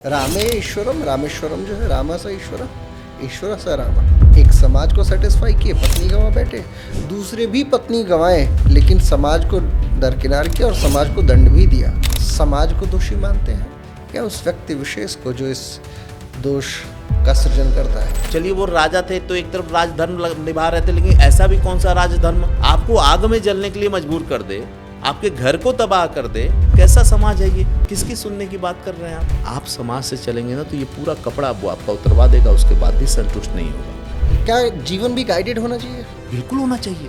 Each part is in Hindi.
रामे ईश्वरम रामेश्वरम जो है, रामा सा ईश्वरम, ईश्वर सा रामा। एक समाज को सेटिस्फाई किए, पत्नी गंवा बैठे, दूसरे भी पत्नी गंवाए लेकिन समाज को दरकिनार किया और समाज को दंड भी दिया। समाज को दोषी मानते हैं क्या उस व्यक्ति विशेष को जो इस दोष का सृजन करता है? चलिए वो राजा थे तो एक तरफ राजधर्म निभा रहे थे, लेकिन ऐसा भी कौन सा राजधर्म आपको आग में जलने के लिए मजबूर कर दे, आपके घर को तबाह कर दे? कैसा समाज है ये? किसकी सुनने की बात कर रहे हैं आप? समाज से चलेंगे ना तो ये पूरा कपड़ा वो आपका उतरवा देगा, उसके बाद भी संतुष्ट नहीं होगा। क्या जीवन भी गाइडेड होना चाहिए? बिल्कुल होना चाहिए।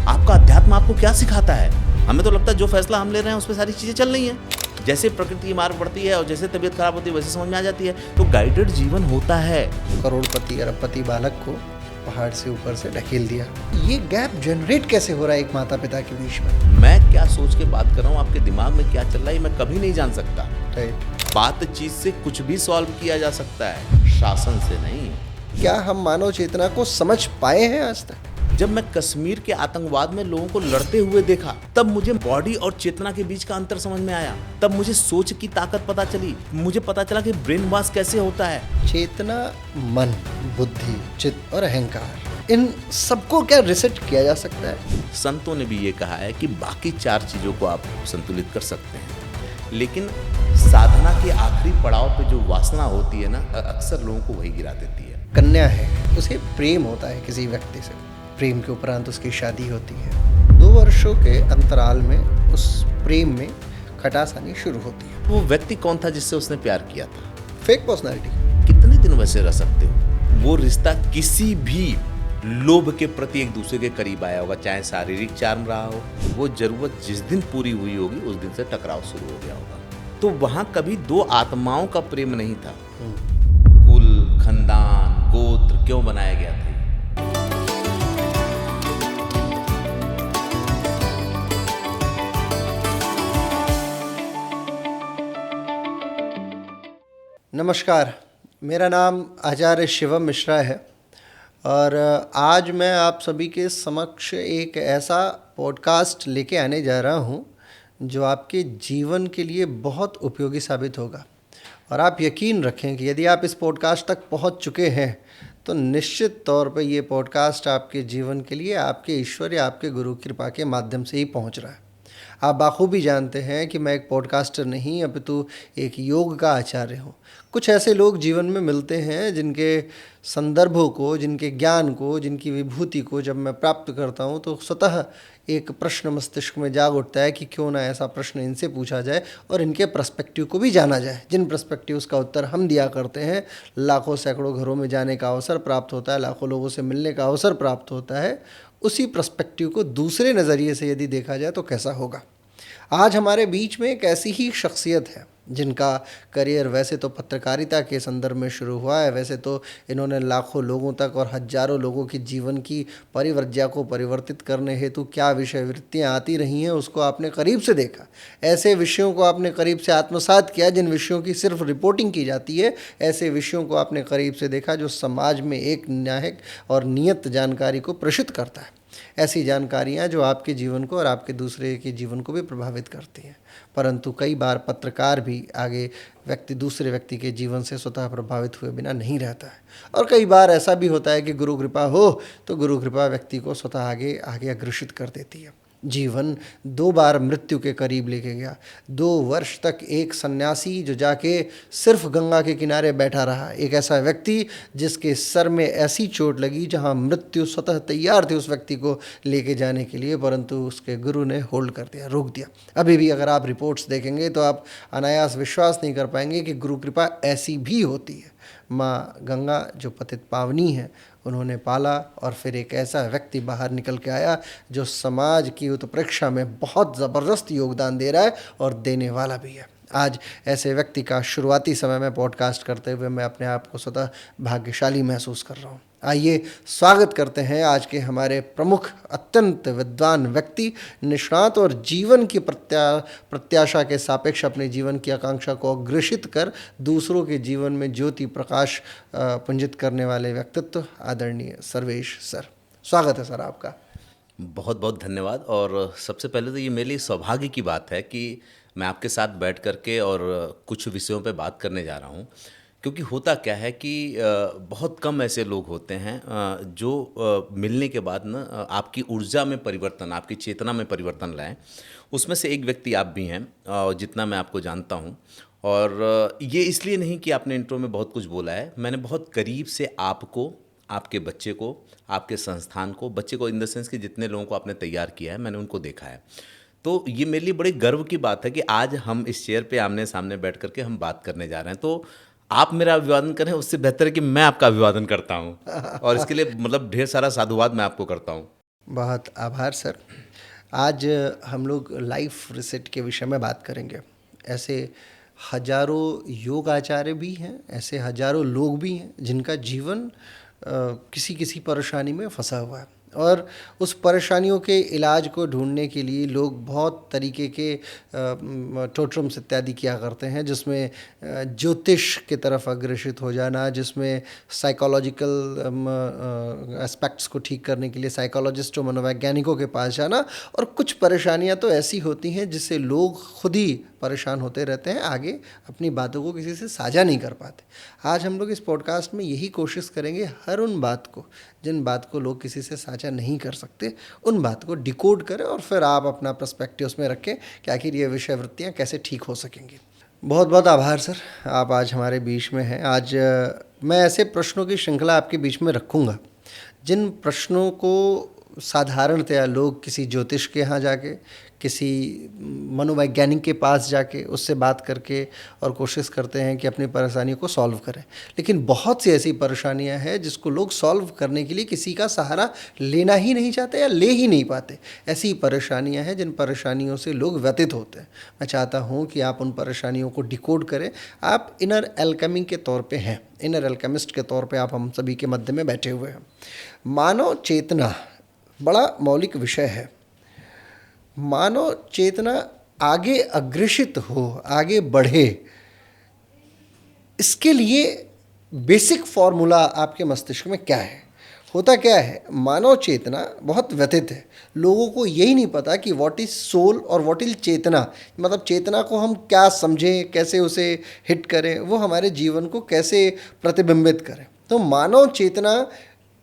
आपका अध्यात्म आपको क्या सिखाता है? हमें तो लगता है जो फैसला हम ले रहे हैं उसमें सारी चीजें चल रही हैं, जैसे प्रकृति की मार पड़ती है और जैसे तबीयत खराब होती है वैसे समझ में आ जाती है। तो गाइडेड जीवन होता है। करोड़पति अरबपति बालक को पहाड़ से ऊपर से ढकेल दिया। ये गैप जनरेट कैसे हो रहा है एक माता पिता के बीच में? मैं क्या सोच के बात कर रहा हूँ, आपके दिमाग में क्या चल रहा है, मैं कभी नहीं जान सकता। राइट। बातचीत से कुछ भी सॉल्व किया जा सकता है, शासन से नहीं। क्या हम मानव चेतना को समझ पाए हैं आज तक? जब मैं कश्मीर के आतंकवाद में लोगों को लड़ते हुए देखा, तब मुझे बॉडी और चेतना के बीच का अंतर समझ में आया। तब मुझे सोच की ताकत पता चली, मुझे पता चला कि ब्रेन वॉश कैसे होता है। चेतना, मन, बुद्धि, चित्त और अहंकार, इन सबको क्या रिसेट किया जा सकता है? संतों ने भी ये कहा है कि बाकी 4 चीजों को आप संतुलित कर सकते हैं, लेकिन साधना के आखिरी पड़ाव पे जो वासना होती है ना, अक्सर लोगों को वही गिरा देती है। कन्या है, उसे प्रेम होता है किसी व्यक्ति से, प्रेम के उपरांत उसकी शादी होती है। 2 वर्षों के अंतराल में उस प्रेम में खटास आनी शुरू होती है। वो व्यक्ति कौन था जिससे उसने प्यार किया था? Fake personality. कितने दिन वैसे रह सकते हो? वो रिश्ता किसी भी लोभ के प्रति एक दूसरे के करीब आया होगा, चाहे शारीरिक चार्म रहा हो। वो जरूरत जिस दिन पूरी हुई होगी उस दिन से टकराव शुरू हो गया होगा। तो वहां कभी 2 आत्माओं का प्रेम नहीं था। कुल, खानदान, गोत्र क्यों बनाया गया था? नमस्कार, मेरा नाम आचार्य शिवम मिश्रा है और आज मैं आप सभी के समक्ष एक ऐसा पॉडकास्ट लेके आने जा रहा हूँ जो आपके जीवन के लिए बहुत उपयोगी साबित होगा। और आप यकीन रखें कि यदि आप इस पॉडकास्ट तक पहुँच चुके हैं तो निश्चित तौर पर ये पॉडकास्ट आपके जीवन के लिए आपके ईश्वर या आपके गुरु कृपा के माध्यम से ही पहुँच रहा है। आप बाखूबी जानते हैं कि मैं एक पॉडकास्टर नहीं अपितु एक योग का आचार्य हूँ। कुछ ऐसे लोग जीवन में मिलते हैं जिनके संदर्भों को, जिनके ज्ञान को, जिनकी विभूति को जब मैं प्राप्त करता हूँ तो स्वतः एक प्रश्न मस्तिष्क में जाग उठता है कि क्यों ना ऐसा प्रश्न इनसे पूछा जाए और इनके पर्सपेक्टिव को भी जाना जाए। जिन पर्सपेक्टिव्स का उत्तर हम दिया करते हैं, लाखों सैकड़ों घरों में जाने का अवसर प्राप्त होता है, लाखों लोगों से मिलने का अवसर प्राप्त होता है। उसी पर्सपेक्टिव को दूसरे नज़रिए से यदि देखा जाए तो कैसा होगा। आज हमारे बीच में एक ऐसी ही शख्सियत है जिनका करियर वैसे तो पत्रकारिता के संदर्भ में शुरू हुआ है, वैसे तो इन्होंने लाखों लोगों तक और हजारों लोगों की जीवन की परिव्रज्या को परिवर्तित करने हेतु क्या विषय वृत्तियाँ आती रही हैं उसको आपने करीब से देखा। ऐसे विषयों को आपने करीब से आत्मसात किया जिन विषयों की सिर्फ रिपोर्टिंग की जाती है। ऐसे विषयों को आपने करीब से देखा जो समाज में एक न्यायिक और नियत जानकारी को प्रेषित करता है। ऐसी जानकारियाँ जो आपके जीवन को और आपके दूसरे के जीवन को भी प्रभावित करती हैं। परंतु कई बार पत्रकार भी आगे व्यक्ति दूसरे व्यक्ति के जीवन से स्वतः प्रभावित हुए बिना नहीं रहता है। और कई बार ऐसा भी होता है कि गुरु कृपा हो तो गुरु कृपा व्यक्ति को स्वतः आगे आगे अग्रसित कर देती है। जीवन 2 बार मृत्यु के करीब लेके गया। 2 वर्ष तक एक सन्यासी जो जाके सिर्फ गंगा के किनारे बैठा रहा, एक ऐसा व्यक्ति जिसके सर में ऐसी चोट लगी जहां मृत्यु स्वतः तैयार थी उस व्यक्ति को लेके जाने के लिए, परंतु उसके गुरु ने होल्ड कर दिया, रोक दिया। अभी भी अगर आप रिपोर्ट्स देखेंगे तो आप अनायास विश्वास नहीं कर पाएंगे कि गुरु कृपा ऐसी भी होती है। माँ गंगा जो पतित पावनी है उन्होंने पाला और फिर एक ऐसा व्यक्ति बाहर निकल के आया जो समाज की उत्प्रेक्षा में बहुत ज़बरदस्त योगदान दे रहा है और देने वाला भी है। आज ऐसे व्यक्ति का शुरुआती समय में पॉडकास्ट करते हुए मैं अपने आप को स्वतः भाग्यशाली महसूस कर रहा हूँ। आइए स्वागत करते हैं आज के हमारे प्रमुख अत्यंत विद्वान व्यक्ति, निष्णात और जीवन की प्रत्याशा के सापेक्ष अपने जीवन की आकांक्षा को अग्रेषित कर दूसरों के जीवन में ज्योति प्रकाश पुंजित करने वाले व्यक्तित्व आदरणीय सर्वेश सर। स्वागत है सर आपका। बहुत बहुत धन्यवाद। और सबसे पहले तो ये मेरे लिए सौभाग्य की बात है कि मैं आपके साथ बैठ करके और कुछ विषयों पे बात करने जा रहा हूँ, क्योंकि होता क्या है कि बहुत कम ऐसे लोग होते हैं जो मिलने के बाद ना आपकी ऊर्जा में परिवर्तन, आपकी चेतना में परिवर्तन लाएं। उसमें से एक व्यक्ति आप भी हैं, जितना मैं आपको जानता हूँ। और ये इसलिए नहीं कि आपने इंट्रो में बहुत कुछ बोला है, मैंने बहुत करीब से आपको, आपके बच्चे को, आपके संस्थान को, बच्चे को इन द सेंस कि जितने लोगों को आपने तैयार किया है मैंने उनको देखा है। तो ये मेरे लिए बड़े गर्व की बात है कि आज हम इस चेयर पे आमने सामने बैठ करके हम बात करने जा रहे हैं। तो आप मेरा अभिवादन करें, उससे बेहतर है कि मैं आपका अभिवादन करता हूँ, और इसके लिए मतलब ढेर सारा साधुवाद मैं आपको करता हूँ। बहुत आभार सर। आज हम लोग लाइफ रिसेट के विषय में बात करेंगे। ऐसे हजारों योग आचार्य भी हैं, ऐसे हजारों लोग भी हैं जिनका जीवन किसी किसी परेशानी में फंसा हुआ है, और उस परेशानियों के इलाज को ढूंढने के लिए लोग बहुत तरीके के टोटम्स इत्यादि किया करते हैं, जिसमें ज्योतिष की तरफ अग्रसित हो जाना, जिसमें साइकोलॉजिकल एस्पेक्ट्स को ठीक करने के लिए साइकोलॉजिस्टों, मनोवैज्ञानिकों के पास जाना। और कुछ परेशानियां तो ऐसी होती हैं जिससे लोग खुद ही परेशान होते रहते हैं, आगे अपनी बातों को किसी से साझा नहीं कर पाते। आज हम लोग इस पॉडकास्ट में यही कोशिश करेंगे, हर उन बात को, जिन बात को लोग किसी से साझा नहीं कर सकते, उन बात को डिकोड करें और फिर आप अपना पर्सपेक्टिव उसमें रखें कि आखिर ये विषय वृत्तियाँ कैसे ठीक हो सकेंगी। बहुत बहुत आभार सर, आप आज हमारे बीच में हैं। आज मैं ऐसे प्रश्नों की श्रृंखला आपके बीच में रखूँगा जिन प्रश्नों को साधारणतया लोग किसी ज्योतिष के यहाँ जाके, किसी मनोवैज्ञानिक के पास जाके उससे बात करके और कोशिश करते हैं कि अपनी परेशानियों को सॉल्व करें। लेकिन बहुत सी ऐसी परेशानियां हैं जिसको लोग सॉल्व करने के लिए किसी का सहारा लेना ही नहीं चाहते या ले ही नहीं पाते। ऐसी परेशानियां हैं जिन परेशानियों से लोग व्यथित होते हैं। मैं चाहता हूं कि आप उन परेशानियों को डिकोड करें। आप इनर एल्केमी के तौर पर हैं, इनर एल्केमिस्ट के तौर पर आप हम सभी के मध्य में बैठे हुए हैं। मानव चेतना बड़ा मौलिक विषय है। मानव चेतना आगे अग्रसित हो, आगे बढ़े, इसके लिए बेसिक फॉर्मूला आपके मस्तिष्क में क्या है? होता क्या है, मानव चेतना बहुत व्यथित है। लोगों को यही नहीं पता कि व्हाट इज सोल और व्हाट इज चेतना, मतलब चेतना को हम क्या समझें, कैसे उसे हिट करें, वो हमारे जीवन को कैसे प्रतिबिंबित करें। तो मानव चेतना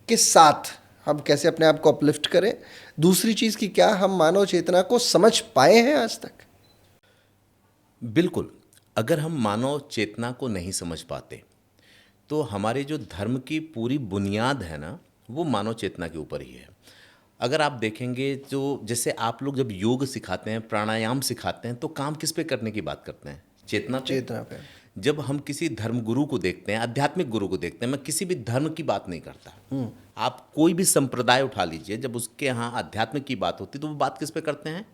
के साथ हम कैसे अपने आप को अपलिफ्ट करें। दूसरी चीज़ की क्या हम मानव चेतना को समझ पाए हैं आज तक? बिल्कुल। अगर हम मानव चेतना को नहीं समझ पाते तो हमारे जो धर्म की पूरी बुनियाद है ना, वो मानव चेतना के ऊपर ही है। अगर आप देखेंगे तो जैसे आप लोग जब योग सिखाते हैं, प्राणायाम सिखाते हैं, तो काम किस पे करने की बात करते हैं? चेतना पे। चेतना पे। जब हम किसी धर्म गुरु को देखते हैं, आध्यात्मिक गुरु को देखते हैं, मैं किसी भी धर्म की बात नहीं करता, आप कोई भी संप्रदाय उठा लीजिए, जब उसके यहाँ आध्यात्मिक की बात होती तो वो बात किस पे करते हैं?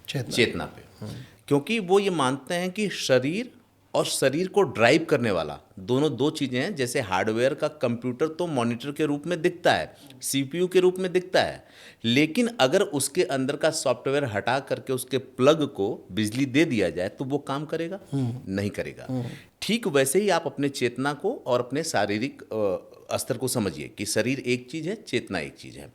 चेतना पे। क्योंकि वो ये मानते हैं कि शरीर और शरीर को ड्राइव करने वाला दोनों दो चीज़ें हैं। जैसे हार्डवेयर का कंप्यूटर तो मॉनिटर के रूप में दिखता है, सीपीयू के रूप में दिखता है, लेकिन अगर उसके अंदर का सॉफ्टवेयर हटा करके उसके प्लग को बिजली दे दिया जाए तो वो काम करेगा? नहीं करेगा। ठीक वैसे ही आप अपने चेतना को और अपने शारीरिक स्तर को समझिए कि शरीर एक चीज़ है, चेतना एक चीज़ है।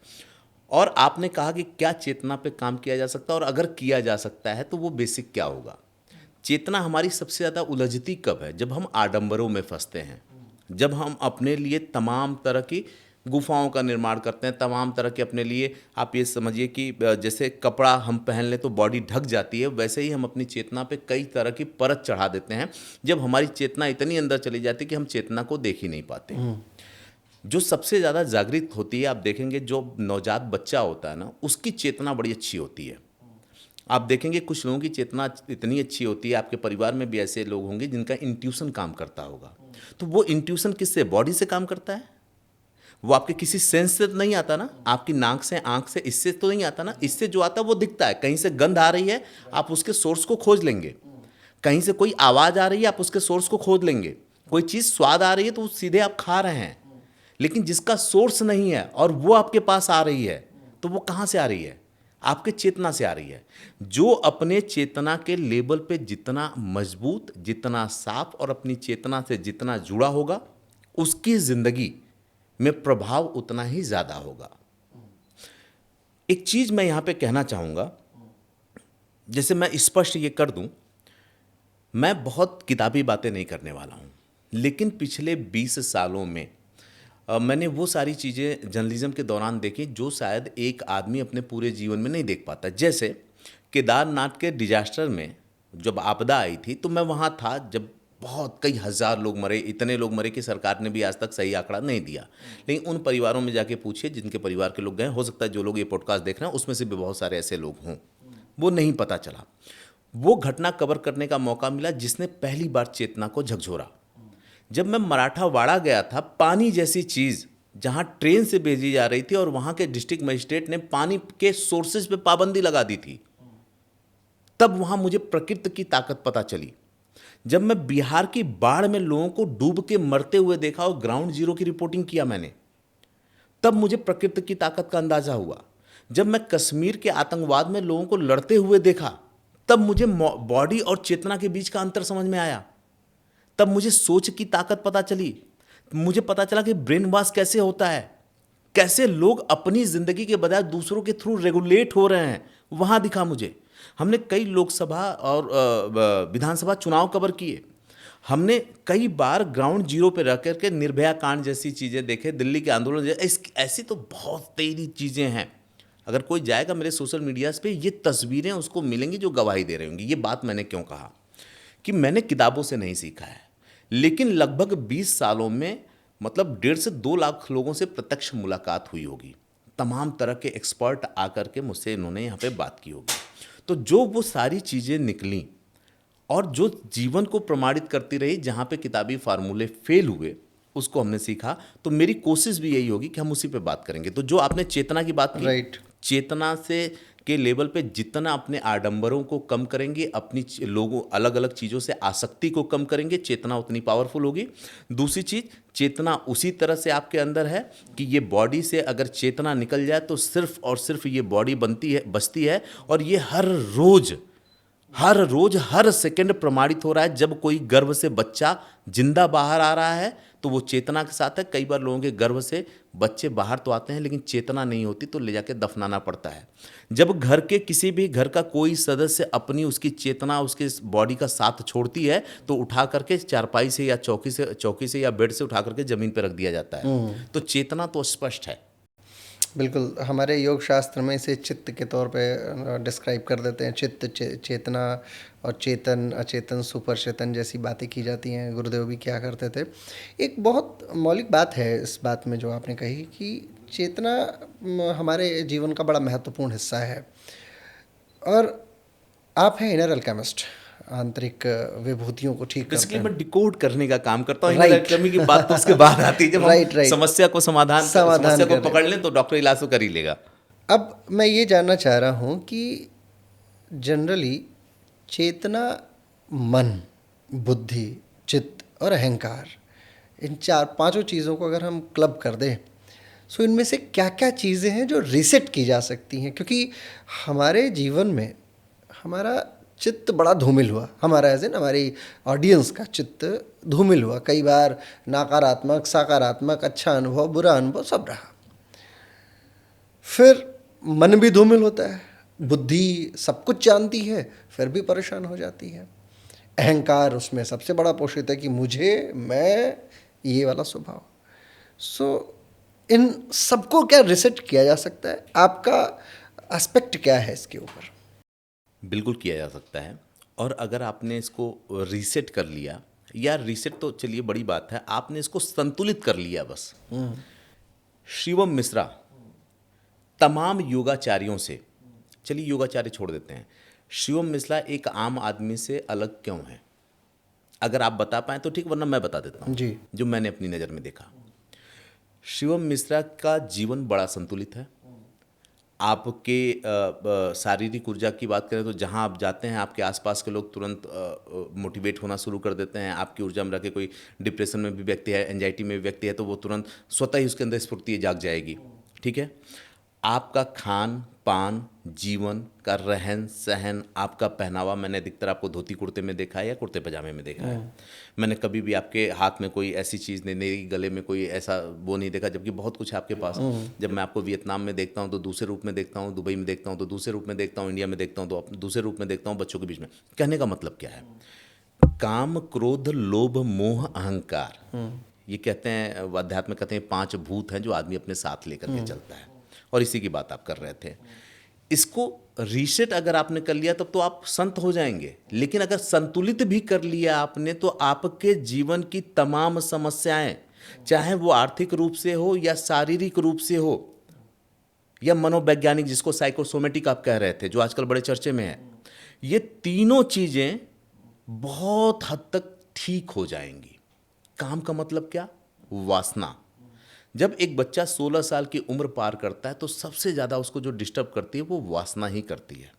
और आपने कहा कि क्या चेतना पे काम किया जा सकता है, और अगर किया जा सकता है तो वो बेसिक क्या होगा? चेतना हमारी सबसे ज़्यादा उलझती कब है? जब हम आडंबरों में फंसते हैं, जब हम अपने लिए तमाम तरह की गुफाओं का निर्माण करते हैं, तमाम तरह के अपने लिए, आप ये समझिए कि जैसे कपड़ा हम पहन लें तो बॉडी ढक जाती है, वैसे ही हम अपनी चेतना पे कई तरह की परत चढ़ा देते हैं। जब हमारी चेतना इतनी अंदर चली जाती है कि हम चेतना को देख ही नहीं पाते। जो सबसे ज़्यादा जागृत होती है, आप देखेंगे जो नवजात बच्चा होता है ना, उसकी चेतना बड़ी अच्छी होती है। आप देखेंगे कुछ लोगों की चेतना इतनी अच्छी होती है, आपके परिवार में भी ऐसे लोग होंगे जिनका इंट्यूशन काम करता होगा। तो वो इंट्यूशन किससे? बॉडी से काम करता है। वो आपके किसी सेंस से तो नहीं आता ना, आपकी नाक से, आंख से, इससे तो नहीं आता ना। इससे जो आता है वो दिखता है। कहीं से गंध आ रही है, आप उसके सोर्स को खोज लेंगे। कहीं से कोई आवाज़ आ रही है, आप उसके सोर्स को खोज लेंगे। कोई चीज़ स्वाद आ रही है तो सीधे आप खा रहे हैं। लेकिन जिसका सोर्स नहीं है और वो आपके पास आ रही है, तो वो कहाँ से आ रही है? आपके चेतना से आ रही है। जो अपने चेतना के लेवल पे जितना मजबूत, जितना साफ और अपनी चेतना से जितना जुड़ा होगा, उसकी जिंदगी में प्रभाव उतना ही ज़्यादा होगा। एक चीज़ मैं यहाँ पे कहना चाहूँगा, जैसे मैं स्पष्ट ये कर दूँ मैं बहुत किताबी बातें नहीं करने वाला हूँ, लेकिन पिछले 20 सालों में मैंने वो सारी चीज़ें जर्नलिज्म के दौरान देखी जो शायद एक आदमी अपने पूरे जीवन में नहीं देख पाता। जैसे केदारनाथ के डिजास्टर में जब आपदा आई थी तो मैं वहाँ था, जब बहुत कई हज़ार लोग मरे, इतने लोग मरे कि सरकार ने भी आज तक सही आंकड़ा नहीं दिया। लेकिन उन परिवारों में जाके पूछिए जिनके परिवार के लोग गए, हो सकता है जो लोग ये पॉडकास्ट देख रहे हैं उसमें से भी बहुत सारे ऐसे लोग हों, वो नहीं पता चला। वो घटना कवर करने का मौका मिला जिसने पहली बार चेतना को झकझोरा। जब मैं मराठावाड़ा गया था, पानी जैसी चीज़ जहाँ ट्रेन से भेजी जा रही थी और वहाँ के डिस्ट्रिक्ट मजिस्ट्रेट ने पानी के सोर्सेज पे पाबंदी लगा दी थी, तब वहाँ मुझे प्रकृति की ताकत पता चली। जब मैं बिहार की बाढ़ में लोगों को डूब के मरते हुए देखा और ग्राउंड जीरो की रिपोर्टिंग किया मैंने, तब मुझे प्रकृति की ताकत का अंदाजा हुआ। जब मैं कश्मीर के आतंकवाद में लोगों को लड़ते हुए देखा, तब मुझे बॉडी और चेतना के बीच का अंतर समझ में आया। तब मुझे सोच की ताकत पता चली। मुझे पता चला कि ब्रेन वॉश कैसे होता है, कैसे लोग अपनी जिंदगी के बजाय दूसरों के थ्रू रेगुलेट हो रहे हैं, वहां दिखा मुझे। हमने कई लोकसभा और विधानसभा चुनाव कवर किए। हमने कई बार ग्राउंड जीरो पे रह करके निर्भया कांड जैसी चीज़ें देखे, दिल्ली के आंदोलन ऐसी तो बहुत तेरी चीज़ें हैं। अगर कोई जाएगा मेरे सोशल मीडियाज़ पे, ये तस्वीरें उसको मिलेंगी जो गवाही दे रही होंगी। ये बात मैंने क्यों कहा कि मैंने किताबों से नहीं सीखा है, लेकिन लगभग 20 सालों में मतलब 1.5 से 2 लाख लोगों से प्रत्यक्ष मुलाकात हुई होगी। तमाम तरह के एक्सपर्ट आकर के मुझसे इन्होंने यहाँ पे बात की होगी। तो जो वो सारी चीज़ें निकली और जो जीवन को प्रमाणित करती रही, जहाँ पे किताबी फार्मूले फेल हुए, उसको हमने सीखा। तो मेरी कोशिश भी यही होगी कि हम उसी पे बात करेंगे। तो जो आपने चेतना की बात की, राइट। चेतना से के लेवल पे जितना अपने आडंबरों को कम करेंगे, अपनी लोगों अलग अलग चीज़ों से आसक्ति को कम करेंगे, चेतना उतनी पावरफुल होगी। दूसरी चीज़, चेतना उसी तरह से आपके अंदर है कि ये बॉडी से अगर चेतना निकल जाए तो सिर्फ और सिर्फ ये बॉडी बचती है। और ये हर रोज हर सेकंड प्रमाणित हो रहा है। जब कोई गर्भ से बच्चा जिंदा बाहर आ रहा है तो वो चेतना के साथ है। कई बार लोगों के गर्भ से बच्चे बाहर तो आते हैं लेकिन चेतना नहीं होती, तो ले जाके दफनाना पड़ता है। जब घर के किसी भी घर का कोई सदस्य अपनी उसकी चेतना उसके बॉडी का साथ छोड़ती है तो उठा करके चारपाई से या चौकी से या बेड से उठा करके जमीन पर रख दिया जाता है। तो चेतना तो स्पष्ट है। बिल्कुल, हमारे योग शास्त्र में इसे चित्त के तौर पे डिस्क्राइब कर देते हैं। चित्त, चेतना और चेतन, अचेतन, सुपर चेतन जैसी बातें की जाती हैं। गुरुदेव भी क्या करते थे। एक बहुत मौलिक बात है इस बात में जो आपने कही कि चेतना हमारे जीवन का बड़ा महत्वपूर्ण हिस्सा है। और आप हैं इनर अल्केमिस्ट, आंतरिक विभूतियों को ठीक करते हैं। मैं डिकोड करने का काम करता हूँ। Right. की बात तो उसके बाद आती है जब Right. हम समस्या को समस्या को पकड़ लें तो डॉक्टर इलाज तो कर ही लेगा। अब मैं ये जानना चाह रहा हूँ कि जनरली चेतना, मन, बुद्धि, चित्त और अहंकार, इन 4-5 चीज़ों को अगर हम क्लब कर दें, सो इनमें से क्या क्या चीज़ें हैं जो रीसेट की जा सकती हैं? क्योंकि हमारे जीवन में हमारा चित्त बड़ा धूमिल हुआ, हमारा एज इन हमारी ऑडियंस का चित्त धूमिल हुआ। कई बार नकारात्मक, सकारात्मक, अच्छा अनुभव, बुरा अनुभव सब रहा। फिर मन भी धूमिल होता है, बुद्धि सब कुछ जानती है फिर भी परेशान हो जाती है। अहंकार उसमें सबसे बड़ा पोषित है कि मुझे, मैं, ये वाला स्वभाव। सो इन सबको क्या रिसेट किया जा सकता है? आपका एस्पेक्ट क्या है इसके ऊपर? बिल्कुल किया जा सकता है। और अगर आपने इसको रीसेट कर लिया, या रीसेट तो चलिए बड़ी बात है, आपने इसको संतुलित कर लिया बस। शिवम मिश्रा तमाम योगाचार्यों से, चलिए योगाचार्य छोड़ देते हैं, शिवम मिश्रा एक आम आदमी से अलग क्यों है? अगर आप बता पाएँ तो ठीक, वरना मैं बता देता हूँ जी। जो मैंने अपनी नज़र में देखा। शिवम मिश्रा का जीवन बड़ा संतुलित है। आपके शारीरिक ऊर्जा की बात करें तो जहां आप जाते हैं आपके आसपास के लोग तुरंत मोटिवेट होना शुरू कर देते हैं। आपकी ऊर्जा में रह के कोई डिप्रेशन में भी व्यक्ति है, एंजाइटी में भी व्यक्ति है, तो वो तुरंत स्वतः ही उसके अंदर स्फूर्ति जाग जाएगी। ठीक है। आपका खान पान, जीवन का रहन सहन, आपका पहनावा, मैंने अधिकतर आपको धोती कुर्ते में देखा है या कुर्ते पजामे में देखा है। मैंने कभी भी आपके हाथ में कोई ऐसी चीज़ नहीं देखी, गले में कोई ऐसा वो नहीं देखा, जबकि बहुत कुछ आपके पास। जब मैं आपको वियतनाम में देखता हूँ तो दूसरे रूप में देखता हूँ, दुबई में देखता हूँ तो दूसरे रूप में देखता हूँ, इंडिया में देखता हूँ तो दूसरे रूप में देखता हूँ, बच्चों के बीच में। कहने का मतलब क्या है? काम, क्रोध, लोभ, मोह, अहंकार, ये कहते हैं अध्यात्म में, कहते हैं 5 भूत हैं जो आदमी अपने साथ लेकर के चलता है, और इसी की बात आप कर रहे थे। इसको रीसेट अगर आपने कर लिया तब तो आप संत हो जाएंगे, लेकिन अगर संतुलित भी कर लिया आपने तो आपके जीवन की तमाम समस्याएं, चाहे वो आर्थिक रूप से हो या शारीरिक रूप से हो या मनोवैज्ञानिक, जिसको साइकोसोमेटिक आप कह रहे थे, जो आजकल बड़े चर्चे में है, ये तीनों चीजें बहुत हद तक ठीक हो जाएंगी। काम का मतलब क्या? वासना। जब एक बच्चा 16 साल की उम्र पार करता है तो सबसे ज़्यादा उसको जो डिस्टर्ब करती है वो वासना ही करती है।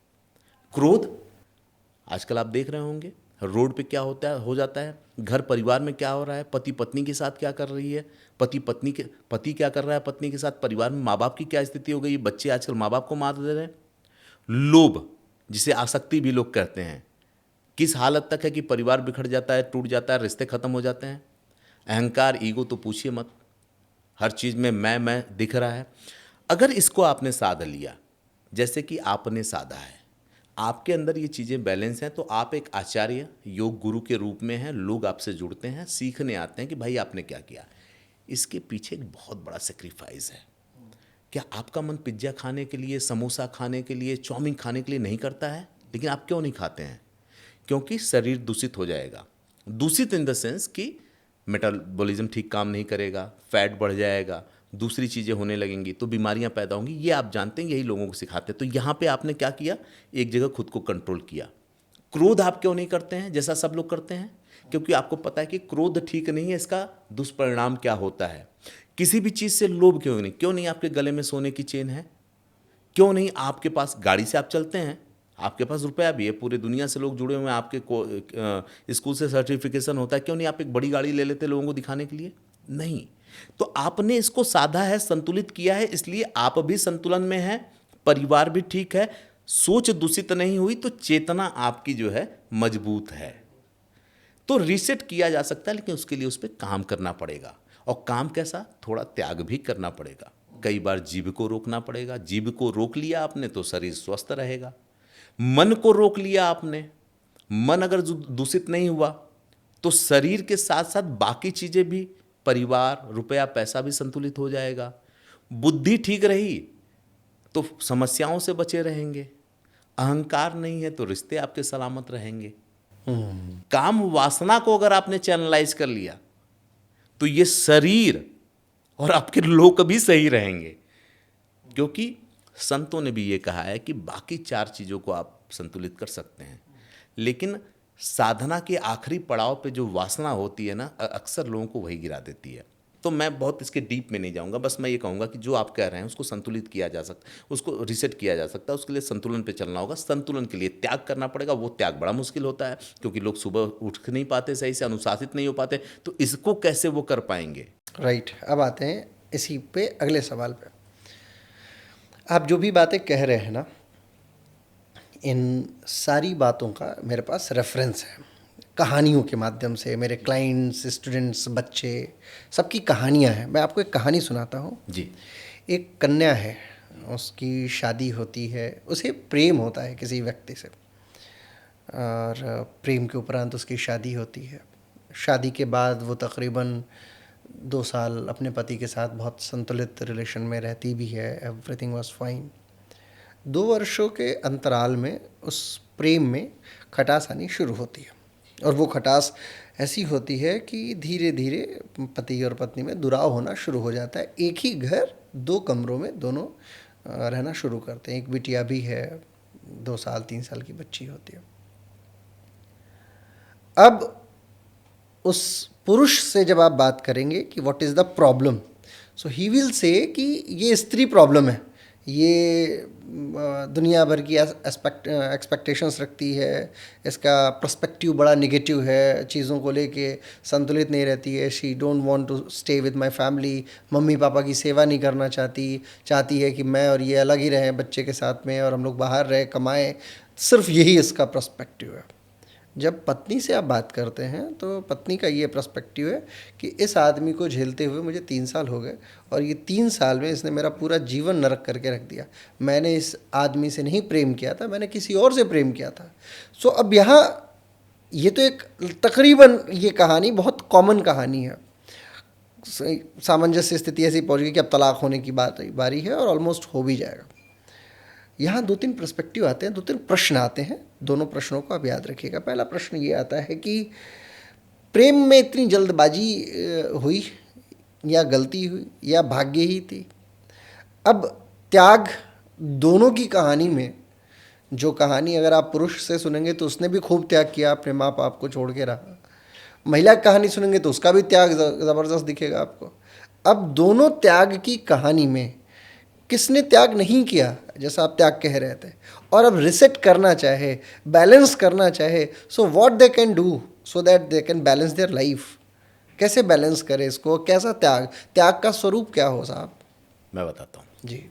क्रोध, आजकल आप देख रहे होंगे रोड पे क्या होता है, हो जाता है, घर परिवार में क्या हो रहा है, पति पत्नी के साथ क्या कर रही है, पति क्या कर रहा है पत्नी के साथ, परिवार में माँ बाप की क्या स्थिति हो गई, बच्चे आजकल माँ बाप को मार दे रहे हैं। लोभ, जिसे आसक्ति भी लोग कहते हैं, किस हालत तक है कि परिवार बिखर जाता है, टूट जाता है, रिश्ते खत्म हो जाते हैं। अहंकार, ईगो तो पूछिए मत, हर चीज़ में मैं दिख रहा है। अगर इसको आपने साध लिया, जैसे कि आपने साधा है, आपके अंदर ये चीज़ें बैलेंस हैं, तो आप एक आचार्य, योग गुरु के रूप में हैं, लोग आपसे जुड़ते हैं, सीखने आते हैं कि भाई आपने क्या किया। इसके पीछे एक बहुत बड़ा सेक्रीफाइस है। क्या आपका मन पिज्ज़ा खाने के लिए, समोसा खाने के लिए, चाउमीन खाने के लिए नहीं करता है? लेकिन आप क्यों नहीं खाते हैं? क्योंकि शरीर दूषित हो जाएगा। दूषित इन द सेंस कि मेटाबॉलिज्म ठीक काम नहीं करेगा, फैट बढ़ जाएगा, दूसरी चीज़ें होने लगेंगी, तो बीमारियां पैदा होंगी। ये आप जानते हैं, यही लोगों को सिखाते हैं। तो यहाँ पे आपने क्या किया, एक जगह खुद को कंट्रोल किया। क्रोध आप क्यों नहीं करते हैं जैसा सब लोग करते हैं? क्योंकि आपको पता है कि क्रोध ठीक नहीं है, इसका दुष्परिणाम क्या होता है। किसी भी चीज़ से लोभ क्यों नहीं आपके गले में सोने की चेन है? क्यों नहीं आपके पास गाड़ी से आप चलते हैं, आपके पास रुपया भी है, पूरे दुनिया से लोग जुड़े हुए हैं, आपके स्कूल से सर्टिफिकेशन होता है, क्यों नहीं आप एक बड़ी गाड़ी ले लेते लोगों को दिखाने के लिए? नहीं। तो आपने इसको साधा है, संतुलित किया है, इसलिए आप भी संतुलन में हैं, परिवार भी ठीक है, सोच दूषित नहीं हुई, तो चेतना आपकी जो है मजबूत है। तो रीसेट किया जा सकता है, लेकिन उसके लिए उस पर काम करना पड़ेगा। और काम कैसा? थोड़ा त्याग भी करना पड़ेगा। कई बार जीभ को रोकना पड़ेगा। जीभ को रोक लिया आपने तो शरीर स्वस्थ रहेगा। मन को रोक लिया आपने, मन अगर दूषित नहीं हुआ तो शरीर के साथ साथ बाकी चीजें भी, परिवार, रुपया, पैसा भी संतुलित हो जाएगा। बुद्धि ठीक रही तो समस्याओं से बचे रहेंगे। अहंकार नहीं है तो रिश्ते आपके सलामत रहेंगे। काम वासना को अगर आपने चैनलाइज कर लिया तो ये शरीर और आपके लोग भी सही रहेंगे। क्योंकि संतों ने भी ये कहा है कि बाकी 4 चीज़ों को आप संतुलित कर सकते हैं, लेकिन साधना के आखिरी पड़ाव पे जो वासना होती है ना, अक्सर लोगों को वही गिरा देती है। तो मैं बहुत इसके डीप में नहीं जाऊंगा, बस मैं ये कहूँगा कि जो आप कह रहे हैं उसको संतुलित किया जा सकता, उसको रिसेट किया जा सकता है। उसके लिए संतुलन पे चलना होगा। संतुलन के लिए त्याग करना पड़ेगा। वो त्याग बड़ा मुश्किल होता है, क्योंकि लोग सुबह उठ नहीं पाते, सही से अनुशासित नहीं हो पाते, तो इसको कैसे वो कर पाएंगे? राइट। अब आते हैं इसी पे अगले सवाल पे। आप जो भी बातें कह रहे हैं ना, इन सारी बातों का मेरे पास रेफरेंस है, कहानियों के माध्यम से। मेरे क्लाइंट्स, स्टूडेंट्स, बच्चे, सबकी कहानियां हैं। मैं आपको एक कहानी सुनाता हूँ जी। एक कन्या है, उसकी शादी होती है, उसे प्रेम होता है किसी व्यक्ति से, और प्रेम के उपरांत उसकी शादी होती है। शादी के बाद वो तकरीबन 2 साल अपने पति के साथ बहुत संतुलित रिलेशन में रहती भी है। Everything was fine. 2 वर्षों के अंतराल में उस प्रेम में खटास आनी शुरू होती है, और वो खटास ऐसी होती है कि धीरे धीरे पति और पत्नी में दुराव होना शुरू हो जाता है। एक ही घर, 2 कमरों में दोनों रहना शुरू करते हैं। एक बिटिया भी है, 2 साल 3 साल की बच्ची होती है। अब उस पुरुष से जब आप बात करेंगे कि what is the problem, so he will say कि ये स्त्री प्रॉब्लम है, ये दुनिया भर की एक्सपेक्टेशंस रखती है, इसका पर्सपेक्टिव बड़ा नेगेटिव है, चीज़ों को लेके संतुलित नहीं रहती है। She don't want to stay with my family, mummy papa की सेवा नहीं करना चाहती है कि मैं और ये अलग ही रहें बच्चे के साथ में, और हम लोग बाहर रहे कमाएं। सिर्फ यही इसका पर्सपेक्टिव है। जब पत्नी से आप बात करते हैं तो पत्नी का ये पर्सपेक्टिव है कि इस आदमी को झेलते हुए मुझे 3 साल हो गए, और ये 3 साल में इसने मेरा पूरा जीवन नरक करके रख दिया। मैंने इस आदमी से नहीं प्रेम किया था, मैंने किसी और से प्रेम किया था। सो अब यहाँ ये तो एक तकरीबन ये कहानी बहुत कॉमन कहानी है। सामंजस्य स्थिति ऐसी पहुंच गई कि अब तलाक होने की बारी है और ऑलमोस्ट हो भी जाएगा। यहाँ दो तीन पर्सपेक्टिव आते हैं, दो तीन प्रश्न आते हैं। दोनों प्रश्नों को आप याद रखिएगा। पहला प्रश्न ये आता है कि प्रेम में इतनी जल्दबाजी हुई या गलती हुई या भाग्य ही थी। अब त्याग दोनों की कहानी में, जो कहानी अगर आप पुरुष से सुनेंगे तो उसने भी खूब त्याग किया, अपने माँ बाप को छोड़ के रहा। महिला की कहानी सुनेंगे तो उसका भी त्याग ज़बरदस्त दिखेगा आपको। अब दोनों त्याग की कहानी में किसने त्याग नहीं किया, जैसा आप त्याग कह रहे थे, और अब रिसेट करना चाहे, बैलेंस करना चाहे, so what they can do so that they can balance their life. कैसे बैलेंस करें इसको? कैसा त्याग, त्याग का स्वरूप क्या हो साहब? मैं बताता हूँ जी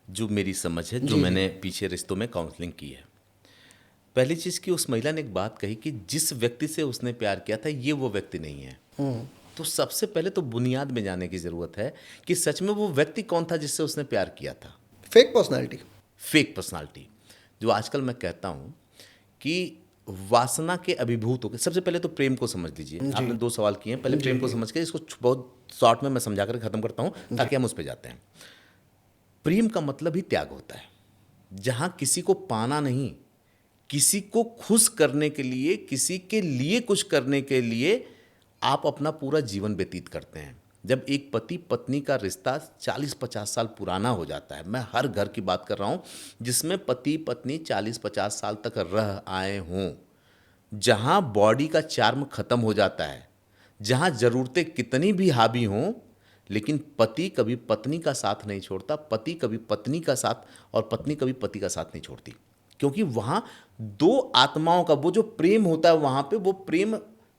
जो मेरी समझ है, जो जी मैंने पीछे रिश्तों में काउंसलिंग की है। पहली चीज़ कि उस महिला ने एक बात कही कि जिस व्यक्ति से उसने प्यार किया था ये वो व्यक्ति नहीं है। तो सबसे पहले तो बुनियाद में जाने की ज़रूरत है कि सच में वो व्यक्ति कौन था जिससे उसने प्यार किया था। Fake personality. फेक पर्सनालिटी, जो आजकल मैं कहता हूँ कि वासना के अभिभूत होकर सबसे पहले तो प्रेम को समझ लीजिए। आपने 2 सवाल किए हैं, पहले प्रेम को समझ के इसको बहुत शॉर्ट में मैं समझा कर ख़त्म करता हूँ ताकि हम उस पर जाते हैं। प्रेम का मतलब ही त्याग होता है, जहाँ किसी को पाना नहीं, किसी को खुश करने के लिए, किसी के लिए कुछ करने के लिए आप अपना पूरा जीवन व्यतीत करते हैं। जब एक पति पत्नी का रिश्ता 40-50 साल पुराना हो जाता है, मैं हर घर की बात कर रहा हूँ जिसमें पति पत्नी 40-50 साल तक रह आए हों, जहाँ बॉडी का चार्म खत्म हो जाता है, जहाँ ज़रूरतें कितनी भी हावी हों, लेकिन पति कभी पत्नी का साथ नहीं छोड़ता, पति कभी पत्नी का साथ, और पत्नी कभी पति का साथ नहीं छोड़ती। क्योंकि वहाँ दो आत्माओं का वो जो प्रेम होता है, वहाँ पे वो प्रेम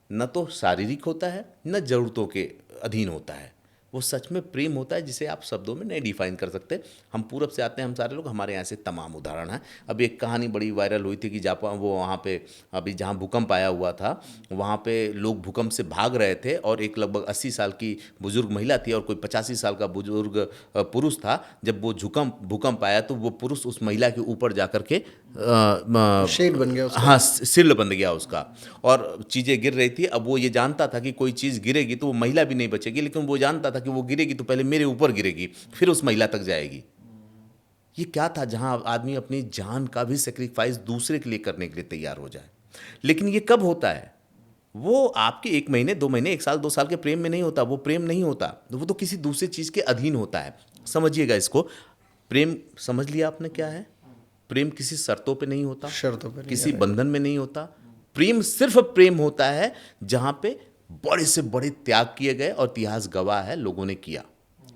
न तो शारीरिक होता है न ज़रूरतों के अधीन होता है। वो सच में प्रेम होता है जिसे आप शब्दों में नहीं डिफाइन कर सकते। हम पूरब से आते हैं, हम सारे लोग, हमारे यहाँ से तमाम उदाहरण हैं। अभी एक कहानी बड़ी वायरल हुई थी कि जापान, वो वहाँ पे अभी जहाँ भूकंप आया हुआ था, वहाँ पे लोग भूकंप से भाग रहे थे और एक लगभग 80 साल की बुजुर्ग महिला थी और कोई 85 साल का बुजुर्ग पुरुष था। जब वो भूकंप आया तो वो पुरुष उस महिला के ऊपर जा कर के शेड बन गया उसका। हाँ, सिल बन गया उसका और चीज़ें गिर रही थी। अब वो ये जानता था कि कोई चीज़ गिरेगी तो वो महिला भी नहीं बचेगी, लेकिन वो जानता था कि वो गिरेगी तो पहले मेरे ऊपर गिरेगी, फिर उस महिला तक जाएगी। ये क्या था, जहाँ आदमी अपनी जान का भी सेक्रीफाइस दूसरे के लिए करने के लिए तैयार हो जाए। लेकिन ये कब होता है? वो आपके 1 महीने 2 महीने 1 साल 2 साल के प्रेम में नहीं होता। वो प्रेम नहीं होता, वो तो किसी दूसरी चीज़ के अधीन होता है। समझिएगा इसको। प्रेम समझ लिया आपने क्या है? प्रेम किसी शर्तों पे नहीं होता, शर्तों पे नहीं, किसी बंधन में नहीं होता। प्रेम सिर्फ प्रेम होता है जहाँ पे बड़े से बड़े त्याग किए गए और इतिहास गवाह है लोगों ने किया।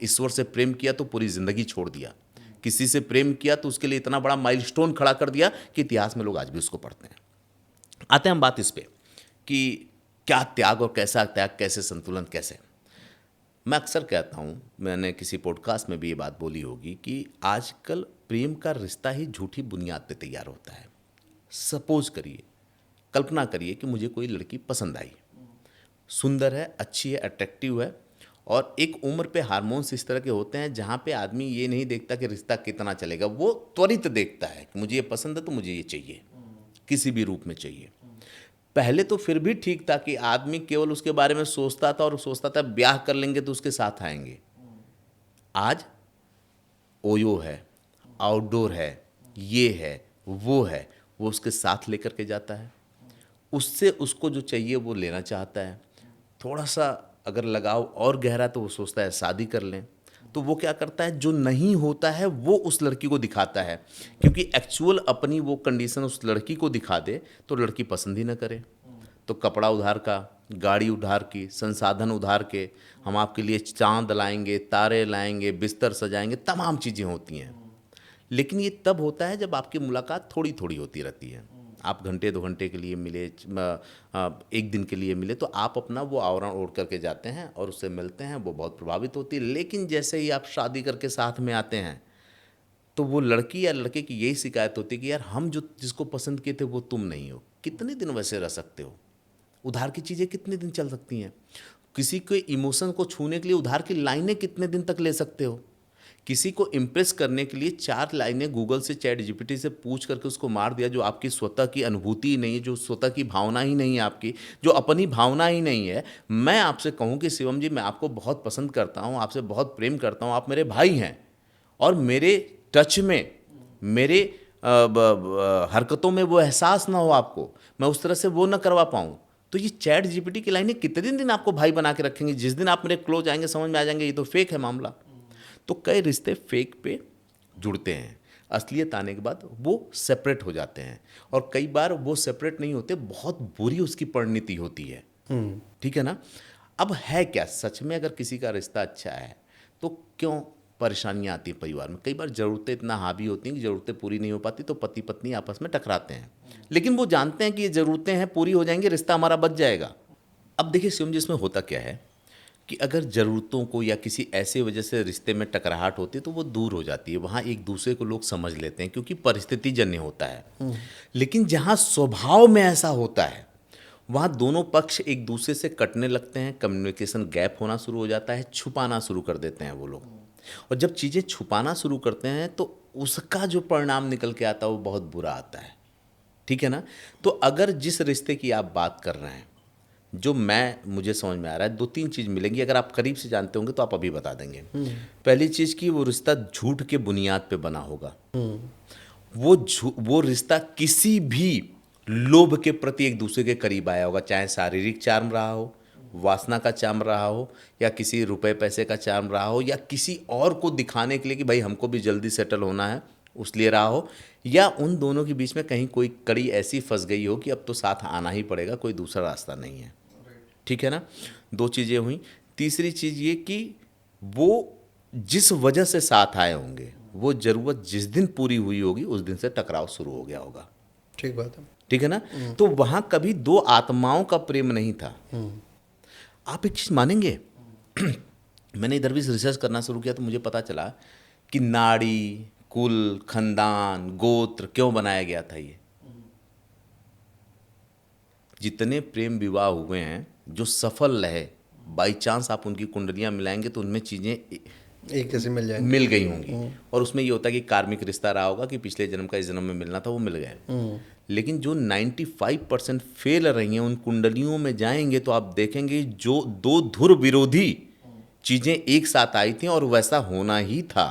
ईश्वर से प्रेम किया तो पूरी जिंदगी छोड़ दिया, किसी से प्रेम किया तो उसके लिए इतना बड़ा माइलस्टोन खड़ा कर दिया कि इतिहास में लोग आज भी उसको पढ़ते हैं। आते हैं हम बात इस पे कि क्या त्याग और कैसा त्याग, कैसे संतुलन, कैसे। मैं अक्सर कहता हूँ, मैंने किसी पॉडकास्ट में भी ये बात बोली होगी कि आजकल प्रेम का रिश्ता ही झूठी बुनियाद पे तैयार होता है। सपोज करिए, कल्पना करिए कि मुझे कोई लड़की पसंद आई, सुंदर है, अच्छी है, अट्रैक्टिव है, और एक उम्र पे हार्मोन्स इस तरह के होते हैं जहाँ पे आदमी ये नहीं देखता कि रिश्ता कितना चलेगा, वो त्वरित देखता है कि मुझे ये पसंद है तो मुझे ये चाहिए, किसी भी रूप में चाहिए। पहले तो फिर भी ठीक था कि आदमी केवल उसके बारे में सोचता था और सोचता था ब्याह कर लेंगे तो उसके साथ आएंगे। आज ओयो है, आउटडोर है, ये है, वो है, वो उसके साथ लेकर के जाता है, उससे उसको जो चाहिए वो लेना चाहता है। थोड़ा सा अगर लगाव और गहरा तो वो सोचता है शादी कर लें। तो वो क्या करता है, जो नहीं होता है वो उस लड़की को दिखाता है, क्योंकि एक्चुअल अपनी वो कंडीशन उस लड़की को दिखा दे तो लड़की पसंद ही ना करे। तो कपड़ा उधार का, गाड़ी उधार की, संसाधन उधार के, हम आपके लिए चांद लाएंगे, तारे लाएंगे, बिस्तर सजाएंगे, तमाम चीज़ें होती हैं। लेकिन ये तब होता है जब आपकी मुलाकात थोड़ी थोड़ी होती रहती है। आप घंटे 2 घंटे के लिए मिले, 1 दिन के लिए मिले, तो आप अपना वो आवरण ओढ़ करके जाते हैं और उससे मिलते हैं, वो बहुत प्रभावित होती है। लेकिन जैसे ही आप शादी करके साथ में आते हैं तो वो लड़की या लड़के की यही शिकायत होती है कि यार हम जो जिसको पसंद किए थे वो तुम नहीं हो। कितने दिन वैसे रह सकते हो? उधार की चीज़ें कितने दिन चल सकती हैं? किसी के इमोशन को छूने के लिए उधार की लाइनें कितने दिन तक ले सकते हो? किसी को इम्प्रेस करने के लिए 4 लाइनें गूगल से, चैट जीपीटी से पूछ करके उसको मार दिया, जो आपकी स्वतः की अनुभूति ही नहीं है, जो स्वतः की भावना ही नहीं है आपकी, जो अपनी भावना ही नहीं है। मैं आपसे कहूँ कि शिवम जी, मैं आपको बहुत पसंद करता हूँ, आपसे बहुत प्रेम करता हूँ, आप मेरे भाई हैं, और मेरे टच में, मेरे हरकतों में वो एहसास ना हो आपको, मैं उस तरह से वो ना करवा पाऊँ, तो ये चैट जीपीटी की लाइनें कितने दिन आपको भाई बना के रखेंगे? जिस दिन आप मेरे क्लोज आएंगे समझ में आ जाएंगे ये तो फेक है मामला। तो कई रिश्ते फेक पे जुड़ते हैं, असलियत आने के बाद वो सेपरेट हो जाते हैं, और कई बार वो सेपरेट नहीं होते, बहुत बुरी उसकी परिणति होती है। ठीक है ना? अब है क्या सच में, अगर किसी का रिश्ता अच्छा है तो क्यों परेशानियां आती हैं परिवार में? कई बार ज़रूरतें इतना हावी होती हैं कि ज़रूरतें पूरी नहीं हो पाती, तो पति पत्नी आपस में टकराते हैं, लेकिन वो जानते हैं कि ये ज़रूरतें हैं, पूरी हो जाएंगी, रिश्ता हमारा बच जाएगा। अब देखिए शिवम जी, इसमें होता क्या है कि अगर ज़रूरतों को या किसी ऐसे वजह से रिश्ते में टकराहट होती है तो वो दूर हो जाती है, वहाँ एक दूसरे को लोग समझ लेते हैं क्योंकि परिस्थिति जन्य होता है। लेकिन जहाँ स्वभाव में ऐसा होता है वहाँ दोनों पक्ष एक दूसरे से कटने लगते हैं, कम्युनिकेशन गैप होना शुरू हो जाता है, छुपाना शुरू कर देते हैं वो लोग। और जब चीज़ें छुपाना शुरू करते हैं तो उसका जो परिणाम निकल के आता है वो बहुत बुरा आता है। ठीक है ना? तो अगर जिस रिश्ते की आप बात कर रहे हैं, जो मुझे समझ में आ रहा है, 2-3 चीज़ मिलेंगी, अगर आप करीब से जानते होंगे तो आप अभी बता देंगे। पहली चीज़ कि वो रिश्ता झूठ के बुनियाद पे बना होगा। वो रिश्ता किसी भी लोभ के प्रति एक दूसरे के करीब आया होगा, चाहे शारीरिक चार्म रहा हो, वासना का चार्म रहा हो, या किसी रुपए पैसे का चार्म रहा हो, या किसी और को दिखाने के लिए कि भाई हमको भी जल्दी सेटल होना है उस लिए रहा हो, या उन दोनों के बीच में कहीं कोई कड़ी ऐसी फंस गई हो कि अब तो साथ आना ही पड़ेगा, कोई दूसरा रास्ता नहीं है। ठीक है ना? 2 चीज़ें हुई। तीसरी चीज़ ये कि वो जिस वजह से साथ आए होंगे वो ज़रूरत जिस दिन पूरी हुई होगी उस दिन से टकराव शुरू हो गया होगा। ठीक बात है। ठीक है ना? तो वहाँ कभी 2 आत्माओं का प्रेम नहीं था। आप एक चीज़ मानेंगे, मैंने इधर भी रिसर्च करना शुरू किया तो मुझे पता चला कि नाड़ी, कुल, खानदान, गोत्र क्यों बनाया गया था। ये जितने प्रेम विवाह हुए हैं जो सफल रहे, बाई चांस आप उनकी कुंडलियां मिलाएंगे तो उनमें चीज़ें एक जैसे मिल गई होंगी, और उसमें ये होता है कि कार्मिक रिश्ता रहा होगा कि पिछले जन्म का इस जन्म में मिलना था, वो मिल गए। लेकिन जो 95% फेल रही हैं उन कुंडलियों में जाएंगे तो आप देखेंगे जो 2 धुर विरोधी चीज़ें एक साथ आई थी और वैसा होना ही था।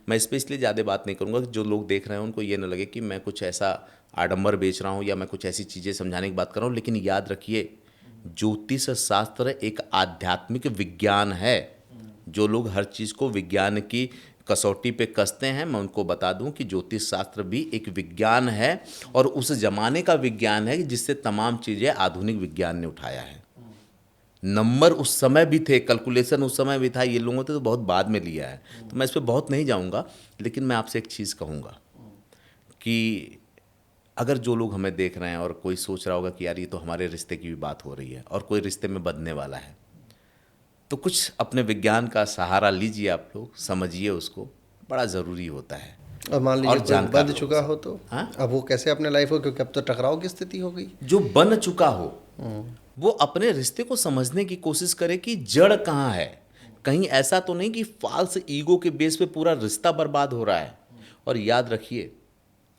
मैं इस पर इसलिए ज़्यादा बात नहीं करूँगा कि जो लोग देख रहे हैं उनको ये ना लगे कि मैं कुछ ऐसा आडंबर बेच रहा हूँ या मैं कुछ ऐसी चीज़ें समझाने की बात कर रहा हूँ। लेकिन याद रखिए, ज्योतिष शास्त्र एक आध्यात्मिक विज्ञान है। जो लोग हर चीज़ को विज्ञान की कसौटी पे कसते हैं, मैं उनको बता दूं कि ज्योतिष शास्त्र भी एक विज्ञान है, और उस जमाने का विज्ञान है जिससे तमाम चीज़ें आधुनिक विज्ञान ने उठाया है। नंबर उस समय भी थे, कैलकुलेशन उस समय भी था, ये लोगों ने तो बहुत बाद में लिया है, तो मैं इस पर बहुत नहीं जाऊंगा। लेकिन मैं आपसे एक चीज़ कहूँगा कि अगर जो लोग हमें देख रहे हैं और कोई सोच रहा होगा कि यार ये तो हमारे रिश्ते की भी बात हो रही है और कोई रिश्ते में बदलने वाला है, तो कुछ अपने विज्ञान का सहारा लीजिए, आप लोग समझिए उसको, बड़ा ज़रूरी होता है। और मान लीजिए कोई बन चुका हो तो हाँ? अब वो कैसे अपने लाइफ हो, क्योंकि अब तो टकराव की स्थिति हो गई। जो बन चुका हो वो अपने रिश्ते को समझने की कोशिश करे कि जड़ कहाँ है। कहीं ऐसा तो नहीं कि फाल्स ईगो के बेस पे पूरा रिश्ता बर्बाद हो रहा है। और याद रखिए,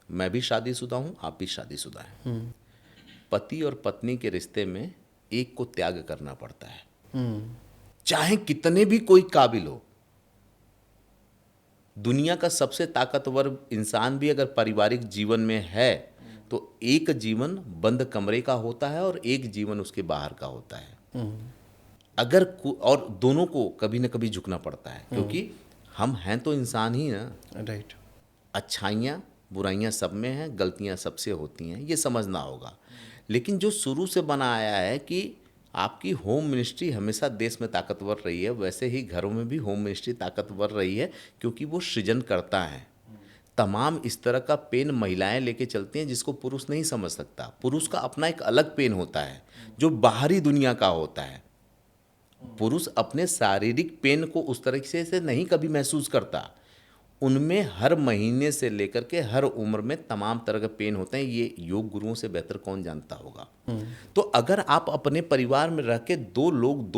मैं भी शादीशुदा हूँ, आप भी शादीशुदा हैं। पति और पत्नी के रिश्ते में एक को त्याग करना पड़ता है, चाहे कितने भी कोई काबिल हो। दुनिया का सबसे ताकतवर इंसान भी अगर पारिवारिक जीवन में है तो एक जीवन बंद कमरे का होता है और एक जीवन उसके बाहर का होता है। अगर और दोनों को कभी ना कभी झुकना पड़ता है, क्योंकि हम हैं तो इंसान ही ना। राइट। अच्छाइयाँ बुराइयाँ सब में हैं, गलतियाँ सबसे होती हैं, ये समझना होगा। लेकिन जो शुरू से बना आया है कि आपकी होम मिनिस्ट्री हमेशा देश में ताकतवर रही है, वैसे ही घरों में भी होम मिनिस्ट्री ताकतवर रही है, क्योंकि वो सृजन करता है। तमाम इस तरह का पेन महिलाएं लेके चलती हैं जिसको पुरुष नहीं समझ सकता। पुरुष का अपना एक अलग पेन होता है जो बाहरी दुनिया का होता है। पुरुष अपने शारीरिक पेन को उस तरीके से नहीं कभी महसूस करता। उनमें हर महीने से लेकर के हर उम्र में तमाम तरह के पेन होते हैं। ये योग गुरुओं से बेहतर कौन जानता होगा। तो अगर आप अपने परिवार में रह के दो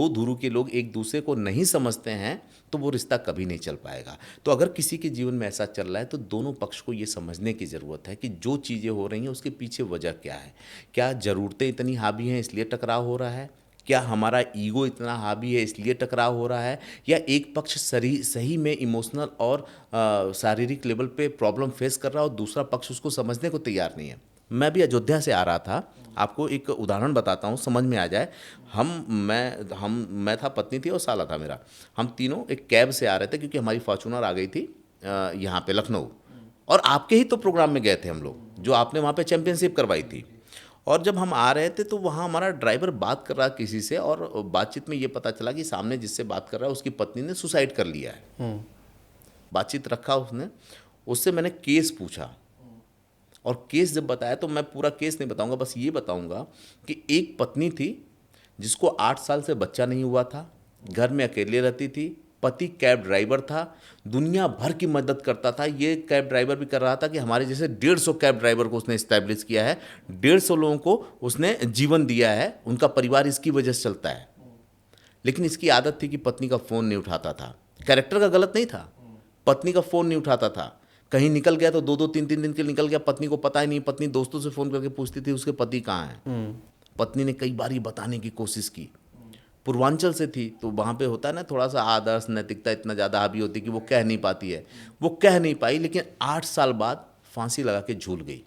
ध्रुव के लोग एक दूसरे को नहीं समझते हैं तो वो रिश्ता कभी नहीं चल पाएगा। तो अगर किसी के जीवन में ऐसा चल रहा है तो दोनों पक्ष को ये समझने की ज़रूरत है कि जो चीज़ें हो रही हैं उसके पीछे वजह क्या है। क्या ज़रूरतें इतनी हावी हैं इसलिए टकराव हो रहा है, क्या हमारा ईगो इतना हावी है इसलिए टकराव हो रहा है, या एक पक्ष सही में इमोशनल और शारीरिक लेवल पे प्रॉब्लम फेस कर रहा है और दूसरा पक्ष उसको समझने को तैयार नहीं है। मैं भी अयोध्या से आ रहा था, आपको एक उदाहरण बताता हूँ समझ में आ जाए। मैं था, पत्नी थी और साला था मेरा। हम तीनों एक कैब से आ रहे थे क्योंकि हमारी फॉर्चूनर आ गई थी यहाँ पे लखनऊ, और आपके ही तो प्रोग्राम में गए थे हम लोग जो आपने वहाँ पे चैंपियनशिप करवाई थी। और जब हम आ रहे थे तो वहाँ हमारा ड्राइवर बात कर रहा किसी से, और बातचीत में ये पता चला कि सामने जिससे बात कर रहा है उसकी पत्नी ने सुसाइड कर लिया है। बातचीत रखा उसने, उससे मैंने केस पूछा, और केस जब बताया तो मैं पूरा केस नहीं बताऊंगा, बस ये बताऊंगा कि एक पत्नी थी जिसको 8 साल से बच्चा नहीं हुआ था, घर में अकेले रहती थी, पति कैब ड्राइवर था, दुनिया भर की मदद करता था। ये कैब ड्राइवर भी कर रहा था कि हमारे जैसे 150 कैब ड्राइवर को उसने इस्टेब्लिश किया है, 150 लोगों को उसने जीवन दिया है, उनका परिवार इसकी वजह से चलता है। लेकिन इसकी आदत थी कि पत्नी का फ़ोन नहीं उठाता था। कैरेक्टर का गलत नहीं था, पत्नी का फ़ोन नहीं उठाता था। कहीं निकल गया तो 2-3 दिन के निकल गया, पत्नी को पता ही नहीं। पत्नी दोस्तों से फ़ोन करके पूछती थी उसके पति कहाँ हैं। पत्नी ने कई बार ही बताने की कोशिश की। पूर्वांचल से थी तो वहाँ पे होता है ना, थोड़ा सा आदर्श नैतिकता इतना ज़्यादा हावी होती कि वो कह नहीं पाती है। वो कह नहीं पाई, लेकिन 8 साल बाद फांसी लगा के झूल गई।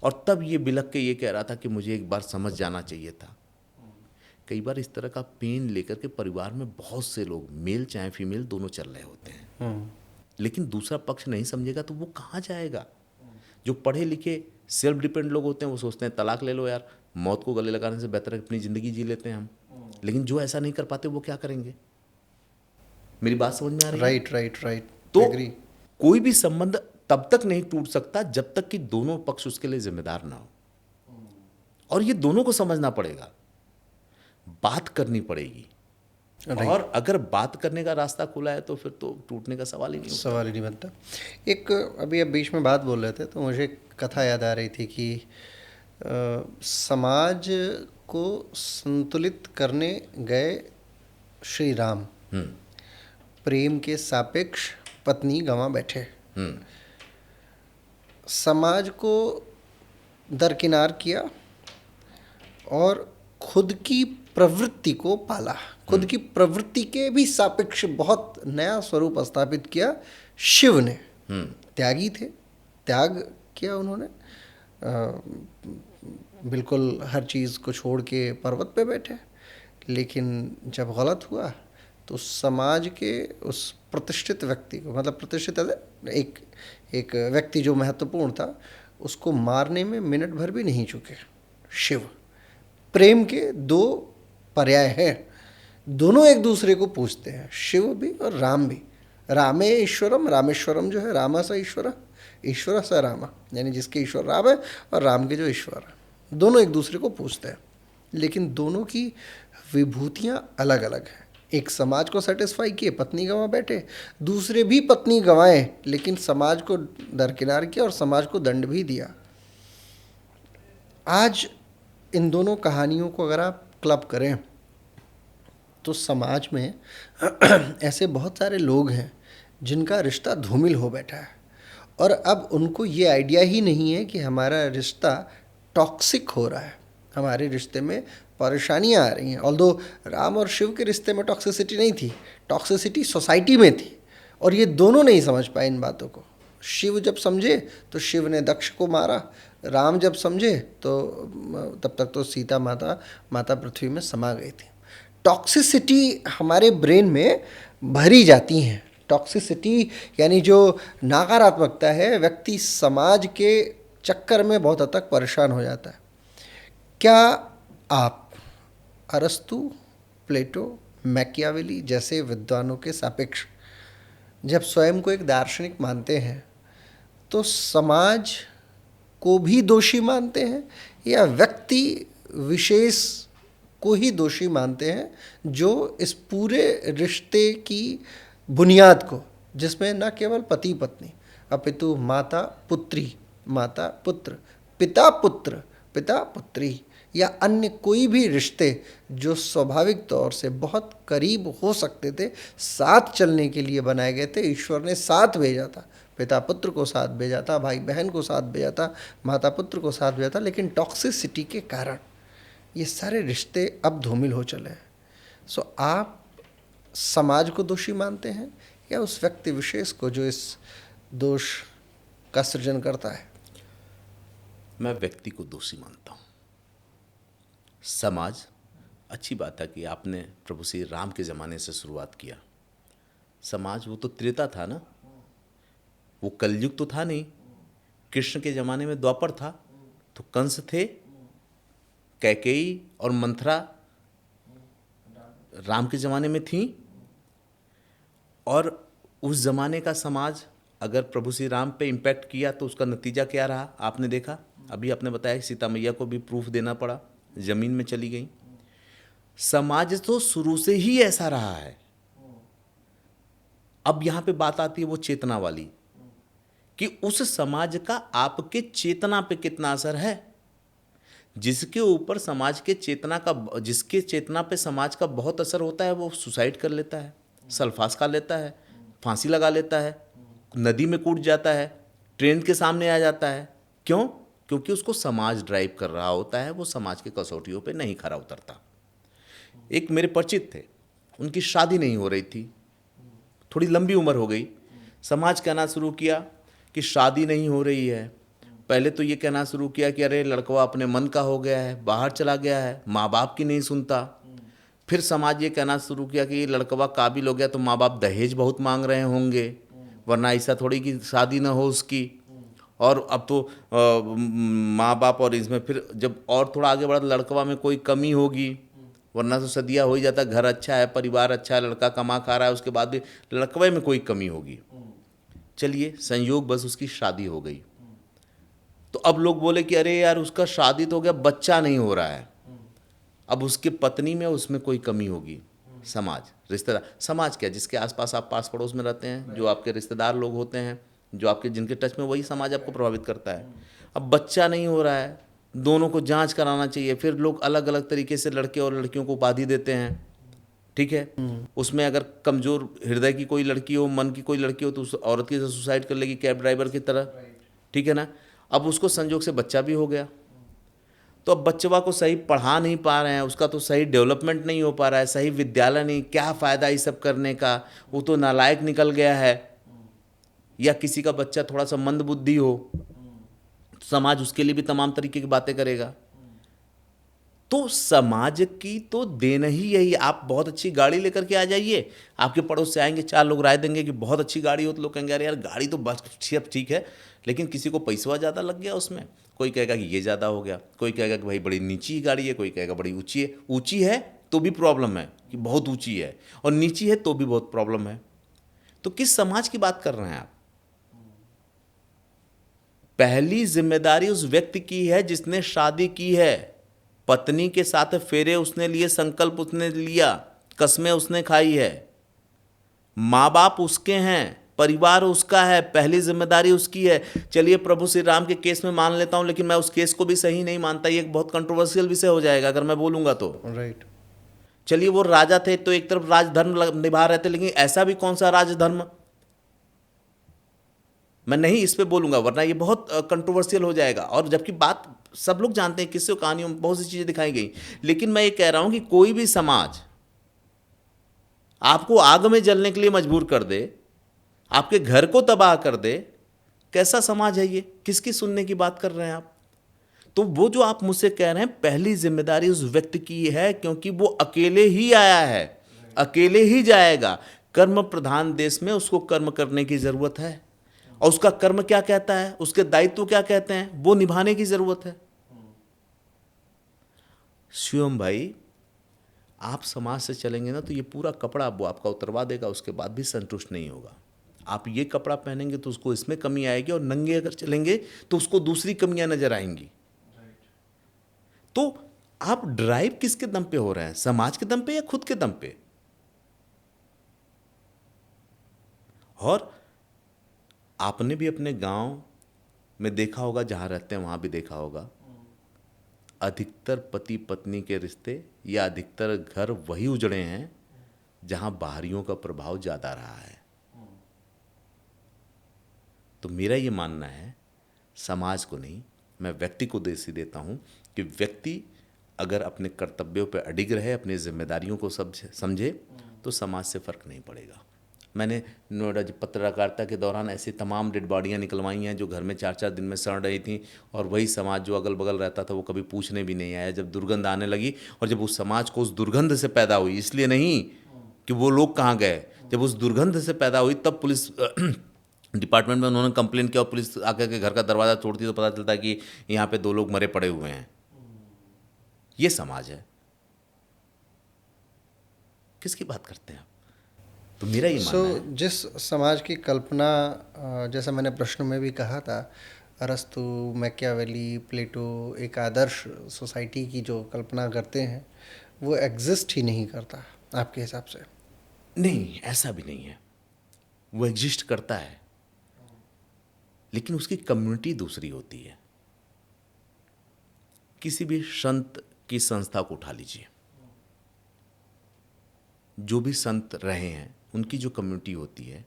और तब ये बिलख के ये कह रहा था कि मुझे एक बार समझ जाना चाहिए था। कई बार इस तरह का पेन लेकर के परिवार में बहुत से लोग, मेल चाहे फीमेल, दोनों चल रहे होते हैं, लेकिन दूसरा पक्ष नहीं समझेगा तो वो कहाँ जाएगा। जो पढ़े लिखे सेल्फ डिपेंड लोग होते हैं वो सोचते हैं तलाक ले लो यार, मौत को गले लगाने से बेहतर अपनी ज़िंदगी जी लेते हैं हम। लेकिन जो ऐसा नहीं कर पाते वो क्या करेंगे। मेरी बात समझ में आ रही है? राइट। तो Agree. कोई भी संबंध तब तक नहीं टूट सकता जब तक कि दोनों पक्ष उसके लिए जिम्मेदार ना हो, और ये दोनों को समझना पड़ेगा, बात करनी पड़ेगी। और अगर बात करने का रास्ता खुला है तो फिर तो टूटने का सवाल ही नहीं बनता। एक अभी आप बीच में बात बोल रहे थे तो मुझे एक कथा याद आ रही थी कि समाज को संतुलित करने गए श्री राम प्रेम के सापेक्ष पत्नी गंवा बैठे। समाज को दरकिनार किया और खुद की प्रवृत्ति को पाला, खुद की प्रवृत्ति के भी सापेक्ष बहुत नया स्वरूप स्थापित किया शिव ने। त्यागी थे, त्याग किया उन्होंने, बिल्कुल हर चीज़ को छोड़ के पर्वत पे बैठे। लेकिन जब गलत हुआ तो समाज के उस प्रतिष्ठित व्यक्ति को, मतलब प्रतिष्ठित एक व्यक्ति जो महत्वपूर्ण था, उसको मारने में मिनट भर भी नहीं चुके। शिव प्रेम के दो पर्याय हैं, दोनों एक दूसरे को पूछते हैं, शिव भी और राम भी। रामे ईश्वरम, रामेश्वरम जो है, रामा सा ईश्वर, ईश्वर सा रामा, यानी जिसके ईश्वर राम है और राम के जो ईश्वर है, दोनों एक दूसरे को पूछते हैं। लेकिन दोनों की विभूतियाँ अलग अलग हैं। एक समाज को सेटिस्फाई किए, पत्नी गंवा बैठे, दूसरे भी पत्नी गंवाए लेकिन समाज को दरकिनार किया और समाज को दंड भी दिया। आज इन दोनों कहानियों को अगर आप क्लब करें तो समाज में ऐसे बहुत सारे लोग हैं जिनका रिश्ता धूमिल हो बैठा है, और अब उनको ये आइडिया ही नहीं है कि हमारा रिश्ता टॉक्सिक हो रहा है, हमारे रिश्ते में परेशानियां आ रही हैं। ऑल्दो राम और शिव के रिश्ते में टॉक्सिसिटी नहीं थी, टॉक्सिसिटी सोसाइटी में थी, और ये दोनों नहीं समझ पाए इन बातों को। शिव जब समझे तो शिव ने दक्ष को मारा, राम जब समझे तो तब तक तो सीता माता पृथ्वी में समा गई थी। टॉक्सिसिटी हमारे ब्रेन में भरी जाती हैं। टॉक्सिसिटी यानी जो नकारात्मकता है, व्यक्ति समाज के चक्कर में बहुत हद तक परेशान हो जाता है। क्या आप अरस्तु, प्लेटो, मैकियावेली जैसे विद्वानों के सापेक्ष जब स्वयं को एक दार्शनिक मानते हैं तो समाज को भी दोषी मानते हैं, या व्यक्ति विशेष को ही दोषी मानते हैं जो इस पूरे रिश्ते की बुनियाद को जिसमें न केवल पति पत्नी अपितु माता पुत्री, माता पुत्र, पिता पुत्र, पिता पुत्री या अन्य कोई भी रिश्ते जो स्वाभाविक तौर से बहुत करीब हो सकते थे, साथ चलने के लिए बनाए गए थे। ईश्वर ने साथ भेजा था, पिता पुत्र को साथ भेजा था, भाई बहन को साथ भेजा था, माता पुत्र को साथ भेजा था, लेकिन टॉक्सिसिटी के कारण ये सारे रिश्ते अब धूमिल हो चले हैं। सो आप समाज को दोषी मानते हैं या उस व्यक्ति विशेष को जो इस दोष का सृजन करता है? मैं व्यक्ति को दोषी मानता हूँ। समाज, अच्छी बात है कि आपने प्रभु श्री राम के ज़माने से शुरुआत किया। समाज वो तो त्रेता था ना, वो कलयुग तो था नहीं। कृष्ण के ज़माने में द्वापर था, तो कंस थे, कैकेयी और मंथरा राम के ज़माने में थी। और उस ज़माने का समाज अगर प्रभु श्री राम पे इम्पैक्ट किया तो उसका नतीजा क्या रहा आपने देखा। अभी आपने बताया कि सीता मैया को भी प्रूफ देना पड़ा, ज़मीन में चली गई। समाज तो शुरू से ही ऐसा रहा है। अब यहाँ पे बात आती है वो चेतना वाली, कि उस समाज का आपके चेतना पे कितना असर है। जिसके ऊपर समाज के चेतना का, जिसके चेतना पे समाज का बहुत असर होता है, वो सुसाइड कर लेता है, सल्फास खा लेता है, फांसी लगा लेता है, नदी में कूद जाता है, ट्रेन के सामने आ जाता है। क्यों? क्योंकि उसको समाज ड्राइव कर रहा होता है, वो समाज के कसौटियों पे नहीं खरा उतरता। एक मेरे परिचित थे, उनकी शादी नहीं हो रही थी, थोड़ी लंबी उम्र हो गई। समाज कहना शुरू किया कि शादी नहीं हो रही है। पहले तो ये कहना शुरू किया कि अरे लड़का अपने मन का हो गया है, बाहर चला गया है, माँ बाप की नहीं सुनता। फिर समाज ये कहना शुरू किया कि लड़का काबिल हो गया तो माँ बाप दहेज बहुत मांग रहे होंगे, वरना ऐसा थोड़ी कि शादी ना हो उसकी। और अब तो माँ बाप, और इसमें फिर जब और थोड़ा आगे बढ़ा लड़कवा में कोई कमी होगी, वरना तो सदिया हो ही जाता, घर अच्छा है, परिवार अच्छा है, लड़का कमा खा रहा है, उसके बाद भी लड़कवे में कोई कमी होगी। चलिए संयोग बस उसकी शादी हो गई, तो अब लोग बोले कि अरे यार उसका शादी तो हो गया, बच्चा नहीं हो रहा है, अब उसके पत्नी में उसमें कोई कमी होगी। समाज, रिश्तेदार, समाज क्या, जिसके आसपास आप पास पड़ोस में रहते हैं, जो आपके रिश्तेदार लोग होते हैं, जो आपके जिनके टच में, वही समाज आपको प्रभावित करता है। अब बच्चा नहीं हो रहा है, दोनों को जांच कराना चाहिए। फिर लोग अलग अलग तरीके से लड़के और लड़कियों को उपाधि देते हैं, ठीक है। उसमें अगर कमज़ोर हृदय की कोई लड़की हो, मन की कोई लड़की हो, तो उस औरत की सुसाइड कर लेगी कैब ड्राइवर की तरह, ठीक है ना। अब उसको संजोग से बच्चा भी हो गया, तो अब बच्चवा को सही पढ़ा नहीं पा रहे हैं, उसका तो सही डेवलपमेंट नहीं हो पा रहा है, सही विद्यालय नहीं, क्या फ़ायदा ये सब करने का, वो तो नालायक निकल गया है। या किसी का बच्चा थोड़ा सा मंद बुद्धि हो, समाज उसके लिए भी तमाम तरीके की बातें करेगा। तो समाज की तो देन ही यही। आप बहुत अच्छी गाड़ी लेकर के आ जाइए, आपके पड़ोस से आएंगे, चार लोग राय देंगे कि बहुत अच्छी गाड़ी हो, तो लोग कहेंगे अरे यार गाड़ी तो बस ठीक है, लेकिन किसी को पैसा ज़्यादा लग गया उसमें, कोई कहेगा कि ये ज़्यादा हो गया, कोई कहेगा कि भाई बड़ी नीची गाड़ी है, कोई कहेगा बड़ी ऊंची है। ऊंची है तो भी प्रॉब्लम है कि बहुत ऊंची है, और नीची है तो भी बहुत प्रॉब्लम है। तो किस समाज की बात कर रहे हैं आप? पहली जिम्मेदारी उस व्यक्ति की है जिसने शादी की है, पत्नी के साथ फेरे उसने लिए, संकल्प उसने लिया, कस्में उसने खाई है, माँ बाप उसके हैं, परिवार उसका है, पहली जिम्मेदारी उसकी है। चलिए प्रभु श्री राम के केस में मान लेता हूं, लेकिन मैं उस केस को भी सही नहीं मानता, ये एक बहुत कंट्रोवर्शियल विषय हो जाएगा अगर मैं बोलूंगा तो। राइट। चलिए वो राजा थे तो एक तरफ राजधर्म निभा रहे थे, लेकिन ऐसा भी कौन सा राजधर्म, मैं नहीं इस पे बोलूंगा वरना ये बहुत कंट्रोवर्शियल हो जाएगा। और जबकि बात सब लोग जानते हैं, किस्से कहानियों में बहुत सी चीज़ें दिखाई गई, लेकिन मैं ये कह रहा हूं कि कोई भी समाज आपको आग में जलने के लिए मजबूर कर दे, आपके घर को तबाह कर दे, कैसा समाज है ये? किसकी सुनने की बात कर रहे हैं आप? तो वो जो आप मुझसे कह रहे हैं, पहली जिम्मेदारी उस व्यक्ति की है, क्योंकि वो अकेले ही आया है, अकेले ही जाएगा। कर्म प्रधान देश में उसको कर्म करने की जरूरत है, और उसका कर्म क्या कहता है, उसके दायित्व क्या कहते हैं, वो निभाने की जरूरत है। शिवम भाई, आप समाज से चलेंगे ना तो ये पूरा कपड़ा वो आपका उतरवा देगा, उसके बाद भी संतुष्ट नहीं होगा। आप ये कपड़ा पहनेंगे तो उसको इसमें कमी आएगी, और नंगे अगर चलेंगे तो उसको दूसरी कमियां नजर आएंगी। तो आप ड्राइव किसके दम पे हो रहे हैं, समाज के दम पे या खुद के दम पे? और आपने भी अपने गांव में देखा होगा, जहाँ रहते हैं वहाँ भी देखा होगा, अधिकतर पति पत्नी के रिश्ते या अधिकतर घर वही उजड़े हैं जहाँ बाहरियों का प्रभाव ज़्यादा रहा है। तो मेरा ये मानना है, समाज को नहीं, मैं व्यक्ति को देसी देता हूँ कि व्यक्ति अगर अपने कर्तव्यों पर अडिग रहे, अपनी जिम्मेदारियों को सब समझे, तो समाज से फ़र्क नहीं पड़ेगा। मैंने नोएडा पत्रकारिता के दौरान ऐसी तमाम डेड बॉडियाँ निकलवाई हैं जो घर में 4-4 दिन में सड़ रही थी, और वही समाज जो अगल बगल रहता था वो कभी पूछने भी नहीं आया जब दुर्गंध आने लगी। और जब उस समाज को उस दुर्गंध से पैदा हुई, इसलिए नहीं कि वो लोग कहाँ गए, जब उस दुर्गंध से पैदा हुई तब पुलिस डिपार्टमेंट में उन्होंने कंप्लेन किया और पुलिस आकर के घर का दरवाज़ा तोड़ती तो पता चलता है कि यहाँ पे 2 लोग मरे पड़े हुए हैं। ये समाज है। किसकी बात करते हैं आप? तो मेरा ये मानना है। जिस समाज की कल्पना, जैसा मैंने प्रश्न में भी कहा था, अरस्तु, मैकियावेली, प्लेटो एक आदर्श सोसाइटी की जो कल्पना करते हैं वो एग्जिस्ट ही नहीं करता आपके हिसाब से? नहीं, ऐसा भी नहीं है। वो एग्जिस्ट करता है, लेकिन उसकी कम्युनिटी दूसरी होती है। किसी भी संत की संस्था को उठा लीजिए, जो भी संत रहे हैं उनकी जो कम्युनिटी होती है,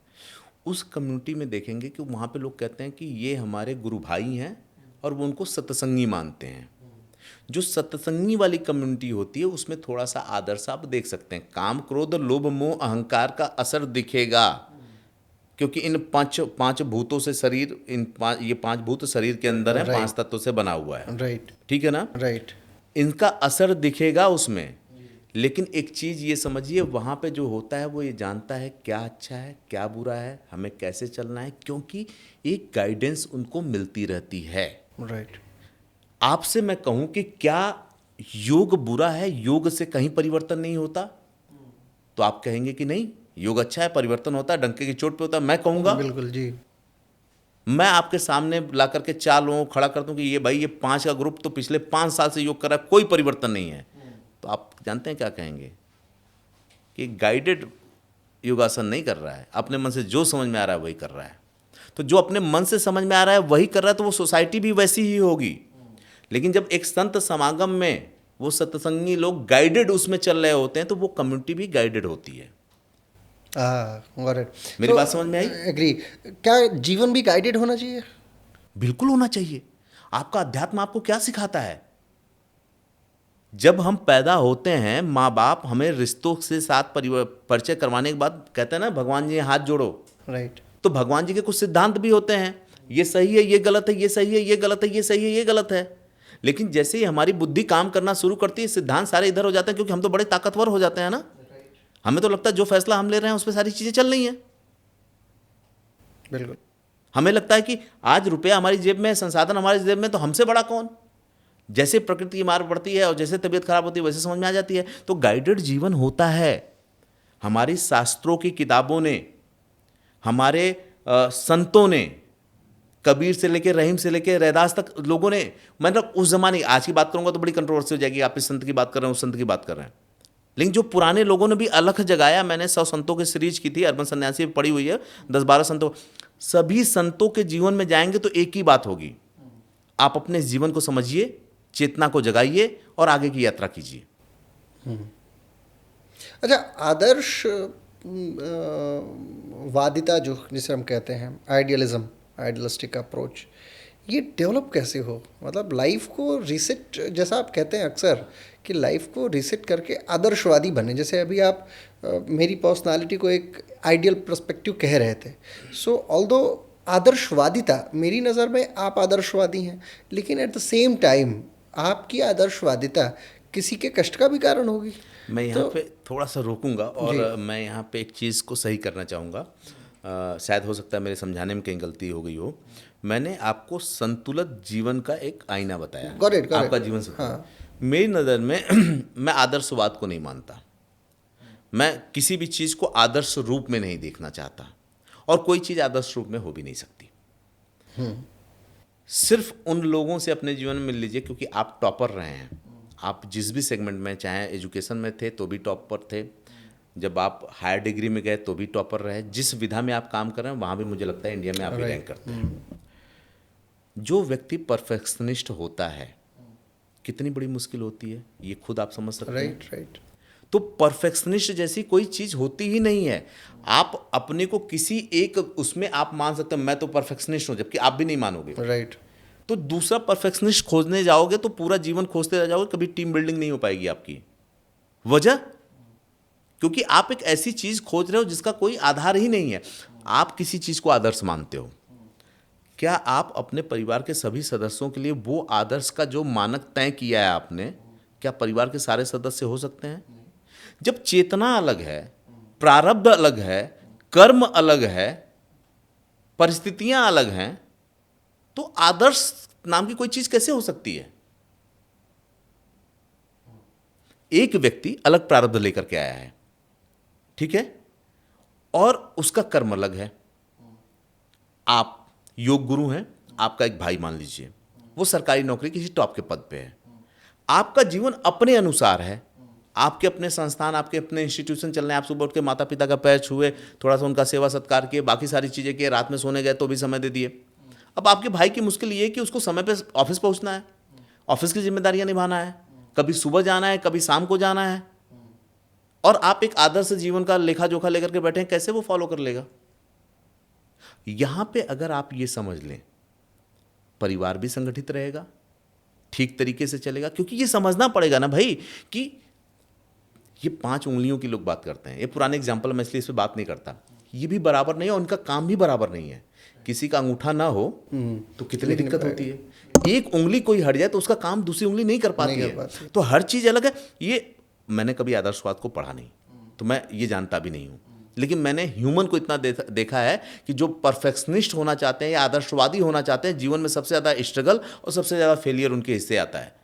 उस कम्युनिटी में देखेंगे कि वहाँ पे लोग कहते हैं कि ये हमारे गुरु भाई हैं और वो उनको सत्संगी मानते हैं। जो सत्संगी वाली कम्युनिटी होती है उसमें थोड़ा सा आदर सा आप देख सकते हैं, काम क्रोध लोभ मोह अहंकार का असर दिखेगा, क्योंकि इन पांच भूतों से शरीर, ये 5 भूत शरीर के अंदर है, 5 तत्वों से बना हुआ है। राइट, ठीक है ना? राइट। इनका असर दिखेगा उसमें, लेकिन एक चीज़ ये समझिए, वहाँ पे जो होता है वो ये जानता है क्या अच्छा है क्या बुरा है, हमें कैसे चलना है, क्योंकि एक गाइडेंस उनको मिलती रहती है। राइट। आपसे मैं कहूँ कि क्या योग बुरा है, योग से कहीं परिवर्तन नहीं होता, तो आप कहेंगे कि नहीं योग अच्छा है, परिवर्तन होता है, डंके की चोट पे होता है। मैं कहूँगा बिल्कुल जी। मैं आपके सामने ला करके 4 लोगों को खड़ा कर दूं कि ये भाई ये 5 का ग्रुप तो पिछले 5 साल से योग कर रहा है, कोई परिवर्तन नहीं है, तो आप जानते हैं क्या कहेंगे कि गाइडेड योगासन नहीं कर रहा है, अपने मन से जो समझ में आ रहा है वही कर रहा है। तो जो अपने मन से समझ में आ रहा है वही कर रहा है, तो वो सोसाइटी भी वैसी ही होगी। लेकिन जब एक संत समागम में वो सत्संगी लोग गाइडेड उसमें चल रहे होते हैं, तो वो कम्युनिटी भी गाइडेड होती है। Got it. मेरी बात समझ में आई? एग्री। क्या जीवन भी गाइडेड होना चाहिए? बिल्कुल होना चाहिए। आपका अध्यात्म आपको क्या सिखाता है? जब हम पैदा होते हैं, माँ बाप हमें रिश्तों से साथ परिचय करवाने के बाद कहते हैं ना, भगवान जी हाथ जोड़ो। राइट। तो भगवान जी के कुछ सिद्धांत भी होते हैं, ये सही है ये गलत है, ये सही है ये गलत है, ये सही है ये गलत है। लेकिन जैसे ही हमारी बुद्धि काम करना शुरू करती है, सिद्धांत सारे इधर हो जाते हैं, क्योंकि हम तो बड़े ताकतवर हो जाते हैं ना। हमें तो लगता है जो फैसला हम ले रहे हैं उस पर सारी चीजें चल रही हैं। बिल्कुल। हमें लगता है कि आज रुपया हमारी जेब में, संसाधन हमारी जेब में, तो हमसे बड़ा कौन। जैसे प्रकृति की मार पड़ती है और जैसे तबीयत खराब होती है वैसे समझ में आ जाती है। तो गाइडेड जीवन होता है। हमारी शास्त्रों की किताबों ने, हमारे संतों ने, कबीर से लेकर रहीम से लेकर रैदास तक लोगों ने, मतलब उस जमाने, आज की बात करूंगा तो बड़ी कंट्रोवर्सी हो जाएगी, आप इस संत की बात कर रहे हैं उस संत की बात कर रहे हैं, लेकिन जो पुराने लोगों ने भी अलख जगाया। मैंने 100 संतों की सीरीज की थी, अर्बन सन्यासी पढ़ी हुई है, 10-12 संतों। सभी संतों के जीवन में जाएंगे तो एक ही बात होगी, आप अपने जीवन को समझिए, चेतना को जगाइए और आगे की यात्रा कीजिए। अच्छा, आदर्श वादिता जो जिसे हम कहते हैं, आइडियलिज्म, आइडियलिस्टिक अप्रोच, ये डेवलप कैसे हो? मतलब लाइफ को रीसेट, जैसा आप कहते हैं अक्सर कि लाइफ को रीसेट करके आदर्शवादी बने। जैसे अभी आप मेरी पर्सनालिटी को एक आइडियल पर्सपेक्टिव कह रहे थे। सो ऑल्दो आदर्शवादिता, मेरी नज़र में आप आदर्शवादी हैं, लेकिन एट द सेम टाइम आपकी आदर्शवादिता किसी के कष्ट का भी कारण होगी। मैं यहाँ पे थोड़ा सा रोकूंगा और मैं यहाँ पे एक चीज़ को सही करना चाहूँगा। शायद हो सकता है मेरे समझाने में कहीं गलती हो गई हो। मैंने आपको संतुलित जीवन का एक आईना बताया, आपका जीवन संतुलित। मेरी नज़र में मैं आदर्शवाद को नहीं मानता। मैं किसी भी चीज़ को आदर्श रूप में नहीं देखना चाहता, और कोई चीज़ आदर्श रूप में हो भी नहीं सकती। सिर्फ उन लोगों से अपने जीवन में मिल लीजिए, क्योंकि आप टॉपर रहे हैं, आप जिस भी सेगमेंट में, चाहे एजुकेशन में थे तो भी टॉप पर थे, जब आप हायर डिग्री में गए तो भी टॉपर रहे, जिस विधा में आप काम कर रहे हैं वहाँ भी मुझे लगता है इंडिया में आप ही रैंक करते हैं। जो व्यक्ति परफेक्शनिस्ट होता है कितनी बड़ी मुश्किल होती है ये खुद आप समझ सकते हैं। राइट। तो परफेक्शनिस्ट जैसी कोई चीज होती ही नहीं है। आप अपने को किसी एक उसमें आप मान सकते हैं मैं तो परफेक्शनिस्ट हूं, जबकि आप भी नहीं मानोगे। राइट। तो दूसरा परफेक्शनिस्ट खोजने जाओगे तो पूरा जीवन खोजते रह जाओगे, कभी टीम बिल्डिंग नहीं हो पाएगी आपकी। वजह क्योंकि आप एक ऐसी चीज खोज रहे हो जिसका कोई आधार ही नहीं है। आप किसी चीज को आदर्श मानते हो, क्या आप अपने परिवार के सभी सदस्यों के लिए वो आदर्श का जो मानक तय किया है आपने, क्या परिवार के सारे सदस्य हो सकते हैं? जब चेतना अलग है, प्रारब्ध अलग है, कर्म अलग है, परिस्थितियां अलग हैं, तो आदर्श नाम की कोई चीज कैसे हो सकती है? एक व्यक्ति अलग प्रारब्ध लेकर के आया है, ठीक है, और उसका कर्म अलग है। आप योग गुरु हैं, आपका एक भाई मान लीजिए वो सरकारी नौकरी किसी टॉप के पद पे है। आपका जीवन अपने अनुसार है, आपके अपने संस्थान, आपके अपने इंस्टीट्यूशन चल रहे हैं। आप सुबह उठ के माता पिता का पैर छुए, थोड़ा सा उनका सेवा सत्कार किए, बाकी सारी चीज़ें किए, रात में सोने गए तो भी समय दे दिए। अब आपके भाई की मुश्किल ये है कि उसको समय पे ऑफिस पहुंचना है, ऑफिस की जिम्मेदारियां निभाना है, कभी सुबह जाना है, कभी शाम को जाना है, और आप एक आदर्श जीवन का लेखा जोखा लेकर के बैठे हैं, कैसे वो फॉलो कर लेगा? यहां पे अगर आप ये समझ लें, परिवार भी संगठित रहेगा, ठीक तरीके से चलेगा। क्योंकि ये समझना पड़ेगा ना भाई कि ये 5 उंगलियों की लोग बात करते हैं, ये पुराने एग्जाम्पल मैं इसलिए इस पर बात नहीं करता, ये भी बराबर नहीं है और उनका काम भी बराबर नहीं है। किसी का अंगूठा ना हो तो कितनी दिक्कत होती है। एक उंगली कोई हट जाए तो उसका काम दूसरी उंगली नहीं कर पाती है। तो हर चीज अलग है। ये मैंने कभी आदर्शवाद को पढ़ा नहीं, तो मैं ये जानता भी नहीं हूँ, लेकिन मैंने ह्यूमन को इतना देखा है कि जो परफेक्शनिस्ट होना चाहते हैं या आदर्शवादी होना चाहते हैं, जीवन में सबसे ज़्यादा स्ट्रगल और सबसे ज़्यादा फेलियर उनके हिस्से आता है।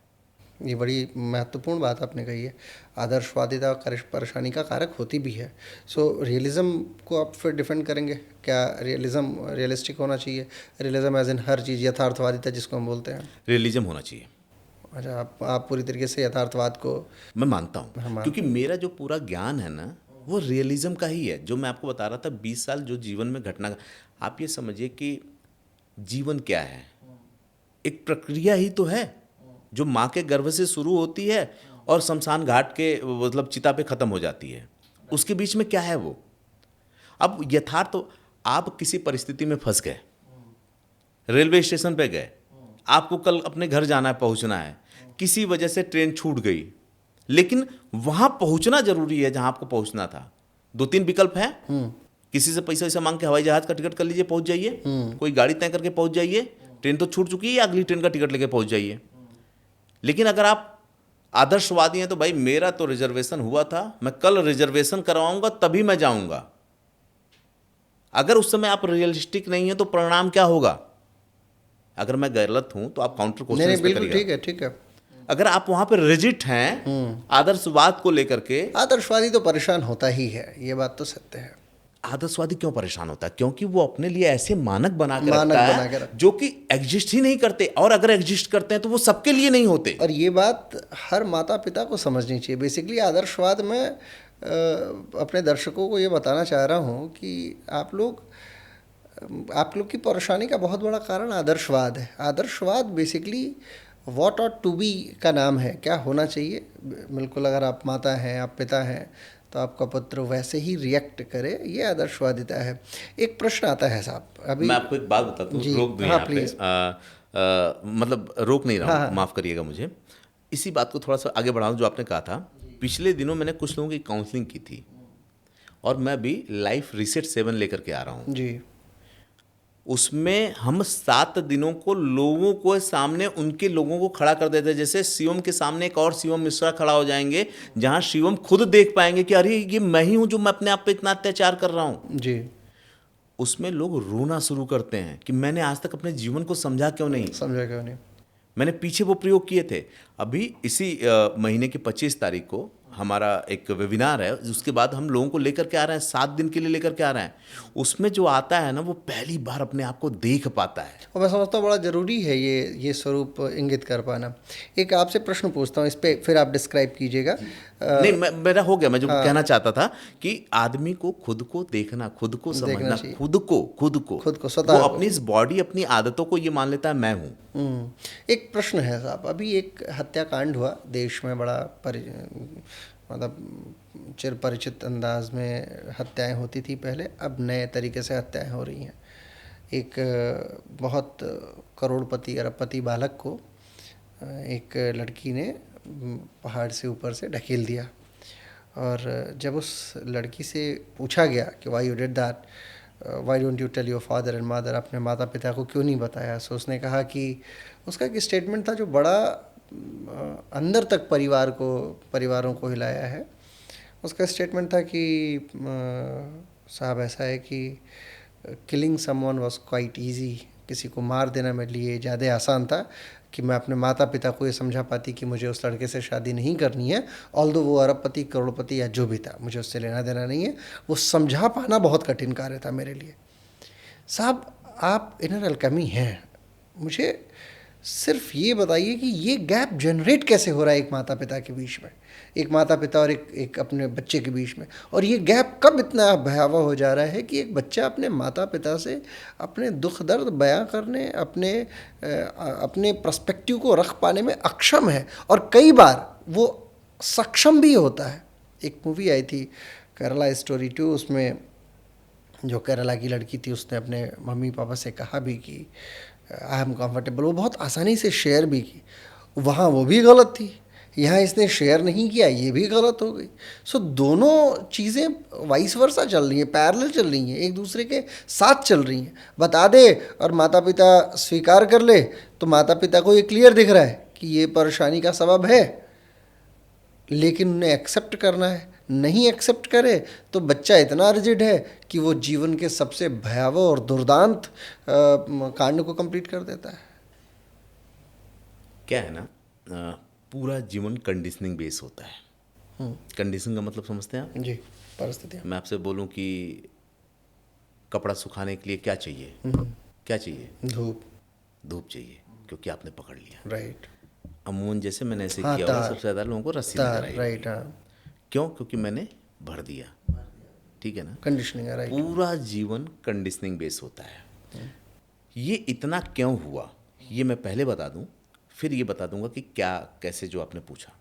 ये बड़ी महत्वपूर्ण बात आपने कही है। आदर्शवादिता परेशानी का कारक होती भी है। सो रियलिज़म को आप फिर डिफेंड करेंगे, क्या रियलिज़म रियलिस्टिक होना चाहिए? रियलिज़म एज इन हर चीज़, यथार्थवादिता जिसको हम बोलते हैं। रियलिज्म होना चाहिए। अच्छा, आप पूरी तरीके से यथार्थवाद को? मैं मानता हूँ, क्योंकि मेरा जो पूरा ज्ञान है ना वो रियलिज्म का ही है। जो मैं आपको बता रहा था 20 साल जो जीवन में घटना, आप ये समझिए कि जीवन क्या है, एक प्रक्रिया ही तो है जो माँ के गर्भ से शुरू होती है और शमशान घाट के मतलब चिता पे ख़त्म हो जाती है। उसके बीच में क्या है वो? अब यथार्थ तो आप किसी परिस्थिति में फंस गए, रेलवे स्टेशन पे गए, आपको कल अपने घर जाना है, पहुंचना है, किसी वजह से ट्रेन छूट गई, लेकिन वहां पहुंचना जरूरी है जहां आपको पहुंचना था। 2-3 विकल्प है, किसी से पैसा वैसा मांग के हवाई जहाज का टिकट कर लीजिए, पहुंच जाइए, कोई गाड़ी तय करके पहुंच जाइए, ट्रेन तो छूट चुकी है, या अगली ट्रेन का टिकट लेके पहुंच जाइए। लेकिन अगर आप आदर्शवादी हैं तो भाई मेरा तो रिजर्वेशन हुआ था, मैं कल रिजर्वेशन करवाऊंगा तभी मैं जाऊंगा। अगर उस समय आप रियलिस्टिक नहीं है तो परिणाम क्या होगा? अगर मैं गलत हूं तो आप काउंटर क्वेश्चन नहीं, बिल्कुल ठीक है। अगर आप वहां पर रिजिट हैं आदर्शवाद को लेकर के, आदर्शवादी तो परेशान होता ही है, ये बात तो सत्य है। आदर्शवादी क्यों परेशान होता है? क्योंकि वो अपने लिए ऐसे मानक बना के रखता है जो कि एग्जिस्ट ही नहीं करते, और अगर एग्जिस्ट करते हैं तो वो सबके लिए नहीं होते। और ये बात हर माता पिता को समझनी चाहिए। बेसिकली आदर्शवाद में अपने दर्शकों को ये बताना चाह रहा हूँ कि आप लोग की परेशानी का बहुत बड़ा कारण आदर्शवाद है। आदर्शवाद basically what ought to be का नाम है, क्या होना चाहिए। बिल्कुल, अगर आप माता हैं, आप पिता हैं, तो आपका पुत्र वैसे ही रिएक्ट करे, ये आदर्शवादिता है। एक प्रश्न आता है साहब, अभी मैं आपको एक बात बताता हूँ, रोक दूँ यहाँ पे, मतलब रोक नहीं रहा हूँ, माफ़ करिएगा मुझे। इसी बात को थोड़ा सा आगे बढ़ाऊँ जो आपने कहा था। पिछले दिनों मैंने कुछ लोगों की काउंसलिंग की थी और मैं भी लाइफ रीसेट 7 लेकर के आ रहा हूँ जी। उसमें हम 7 दिनों को लोगों को सामने उनके लोगों को खड़ा कर देते हैं। जैसे शिवम के सामने एक और शिवम मिश्रा खड़ा हो जाएंगे, जहां शिवम खुद देख पाएंगे कि अरे ये मैं ही हूं जो मैं अपने आप पे इतना अत्याचार कर रहा हूं जी। उसमें लोग रोना शुरू करते हैं कि मैंने आज तक अपने जीवन को समझा क्यों नहीं, मैंने पीछे वो प्रयोग किए थे। अभी इसी महीने की 25 तारीख को हमारा एक वेबिनार है, उसके बाद हम लोगों को लेकर के आ रहे हैं, 7 दिन के लिए लेकर के आ रहे हैं। उसमें जो आता है ना, वो पहली बार अपने आप को देख पाता है। और मैं समझता हूँ बड़ा ज़रूरी है ये स्वरूप इंगित कर पाना। एक आपसे प्रश्न पूछता हूँ, इस पे फिर आप डिस्क्राइब कीजिएगा। नहीं, मेरा हो गया। मैं जो हाँ। कहना चाहता था कि आदमी को खुद को देखना, खुद को देखना समझना, चाहिए। खुद को खुद को, वो स्वतः को। अपनी इस बॉडी, अपनी आदतों को ये मान लेता है मैं हूँ। एक प्रश्न है साहब, अभी एक हत्याकांड हुआ देश में, बड़ा मतलब चिर परिचित अंदाज में हत्याएं होती थी पहले, अब नए तरीके से हत्याएं हो रही हैं। एक बहुत करोड़पति अरबपति बालक को एक लड़की ने पहाड़ से ऊपर से ढकेल दिया, और जब उस लड़की से पूछा गया कि why you did that, why don't you tell your father and mother, अपने माता पिता को क्यों नहीं बताया, सो उसने कहा कि उसका एक स्टेटमेंट था जो बड़ा अंदर तक परिवारों को हिलाया है। उसका स्टेटमेंट था कि साहब ऐसा है कि killing someone was quite easy, किसी को मार देना मेरे लिए ज़्यादा आसान था कि मैं अपने माता पिता को ये समझा पाती कि मुझे उस लड़के से शादी नहीं करनी है, ऑल्दो वो अरबपति करोड़पति या जो भी था, मुझे उससे लेना देना नहीं है। वो समझा पाना बहुत कठिन कार्य था मेरे लिए। साहब आप इनर अल्केमी हैं, मुझे सिर्फ ये बताइए कि ये गैप जनरेट कैसे हो रहा है एक माता पिता के बीच में, एक माता पिता और एक अपने बच्चे के बीच में, और ये गैप कब इतना भयावह हो जा रहा है कि एक बच्चा अपने माता पिता से अपने दुख दर्द बयां करने, अपने पर्सपेक्टिव को रख पाने में अक्षम है, और कई बार वो सक्षम भी होता है। एक मूवी आई थी केरला स्टोरी 2, उसमें जो केरला की लड़की थी उसने अपने मम्मी पापा से कहा भी कि आई एम कंफर्टेबल, वो बहुत आसानी से शेयर भी की। वहाँ वो भी गलत थी, यहाँ इसने शेयर नहीं किया, ये भी गलत हो गई। सो दोनों चीज़ें वाइस वर्सा चल रही हैं, पैरेलल चल रही हैं, एक दूसरे के साथ चल रही हैं। बता दे और माता पिता स्वीकार कर ले तो माता पिता को ये क्लियर दिख रहा है कि ये परेशानी का सबब है, लेकिन उन्हें एक्सेप्ट करना है। नहीं एक्सेप्ट करे तो बच्चा इतना रिजिड है कि वो जीवन के सबसे भयावह और दुर्दांत कांड को कंप्लीट कर देता है। क्या है ना, पूरा जीवन कंडीशनिंग बेस होता है। कंडीशनिंग का मतलब समझते हैं आप? जी, परिस्थितियाँ। मैं आपसे बोलूं कि कपड़ा सुखाने के लिए क्या चाहिए? क्या चाहिए? धूप चाहिए, क्योंकि आपने पकड़ लिया। राइट। अमूमन जैसे मैंने ऐसे हाँ, किया होगा, तार। सबसे ज़्यादा लोगों को रस्सी तार, नजर आई राइट। होगी। हाँ, क्यों? क्योंकि मैंने भर दिया। ठीक है ना? कंडीशनिंग है, राइट। पूरा जीवन कंडीशनिंग बेस होता है। ये इतना क्यों हुआ ये मैं पहले बता दूं, फिर ये बता दूंगा कि क्या कैसे, जो आपने पूछा।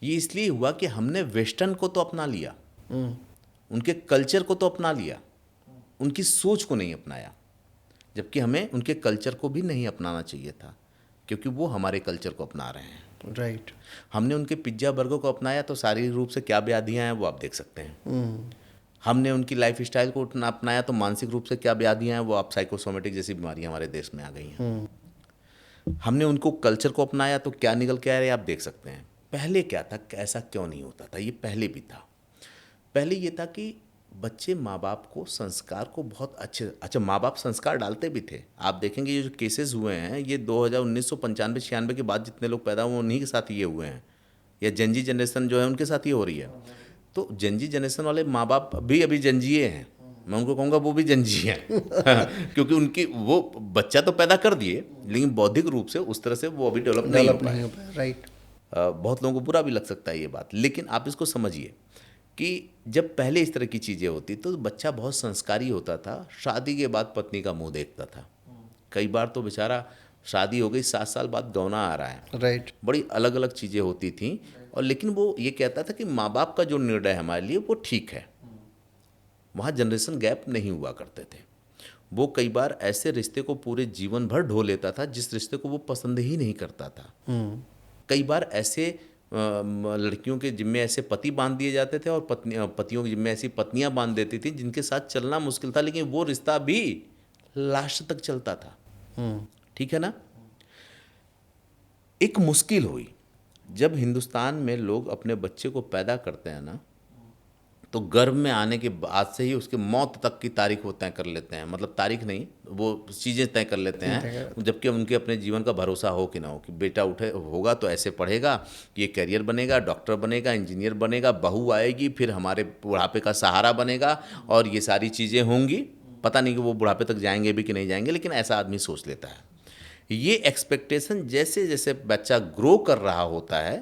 ये इसलिए हुआ कि हमने वेस्टर्न को तो अपना लिया, उनके कल्चर को तो अपना लिया, उनकी सोच को नहीं अपनाया, जबकि हमें उनके कल्चर को भी नहीं अपनाना चाहिए था, क्योंकि वो हमारे कल्चर को अपना रहे हैं। राइट। हमने उनके पिज्ज़ा बर्गर को अपनाया तो शारीरिक रूप से क्या व्याधियाँ हैं वो आप देख सकते हैं। हमने उनकी लाइफ स्टाइल को अपनाया तो मानसिक रूप से क्या व्याधियाँ हैं वो आप साइकोसोमेटिक जैसी बीमारियाँ हमारे देश में आ गई हैं। हमने उनको कल्चर को अपनाया तो क्या निकल के आ रहे आप देख सकते हैं। पहले क्या था, ऐसा क्यों नहीं होता था? ये पहले भी था। पहले ये था कि बच्चे माँ बाप को संस्कार को बहुत अच्छा माँ बाप संस्कार डालते भी थे। आप देखेंगे ये जो केसेस हुए हैं ये 1995-96 के बाद जितने लोग पैदा हुए उन्हीं के साथ ये हुए हैं, या जनजी जनरेशन जो है उनके साथ ये हो रही है। तो जनजी जनरेशन वाले माँ बाप भी अभी जनजीए हैं, मैं उनको कहूँगा वो भी जनजी हैं क्योंकि उनकी वो बच्चा तो पैदा कर दिए लेकिन बौद्धिक रूप से उस तरह से वो अभी डेवलप नहीं हो पाए। राइट। बहुत लोगों को बुरा भी लग सकता है ये बात, लेकिन आप इसको समझिए कि जब पहले इस तरह की चीज़ें होती तो बच्चा बहुत संस्कारी होता था, शादी के बाद पत्नी का मुंह देखता था। कई बार तो बेचारा शादी हो गई 7 साल बाद गौना आ रहा है। राइट। बड़ी अलग अलग चीज़ें होती थी, और लेकिन वो ये कहता था कि माँ बाप का जो निर्णय है हमारे लिए वो ठीक है। वहाँ जनरेशन गैप नहीं हुआ करते थे। वो कई बार ऐसे रिश्ते को पूरे जीवन भर ढो लेता था जिस रिश्ते को वो पसंद ही नहीं करता था। कई बार ऐसे लड़कियों के जिम्मे ऐसे पति बांध दिए जाते थे और पतियों के जिम्मे ऐसी पत्नियां बांध देती थी जिनके साथ चलना मुश्किल था, लेकिन वो रिश्ता भी लास्ट तक चलता था। ठीक है ना? एक मुश्किल हुई जब हिंदुस्तान में लोग अपने बच्चे को पैदा करते हैं ना, तो गर्भ में आने के बाद से ही उसके मौत तक की तारीख वो तय कर लेते हैं, मतलब तारीख नहीं, वो चीज़ें तय कर लेते हैं, जबकि उनके अपने जीवन का भरोसा हो कि ना हो, कि बेटा उठे होगा तो ऐसे पढ़ेगा, ये करियर बनेगा, डॉक्टर बनेगा, इंजीनियर बनेगा, बहू आएगी, फिर हमारे बुढ़ापे का सहारा बनेगा और ये सारी चीज़ें होंगी। पता नहीं कि वो बुढ़ापे तक जाएंगे भी कि नहीं जाएंगे, लेकिन ऐसा आदमी सोच लेता है। ये एक्सपेक्टेशन जैसे जैसे बच्चा ग्रो कर रहा होता है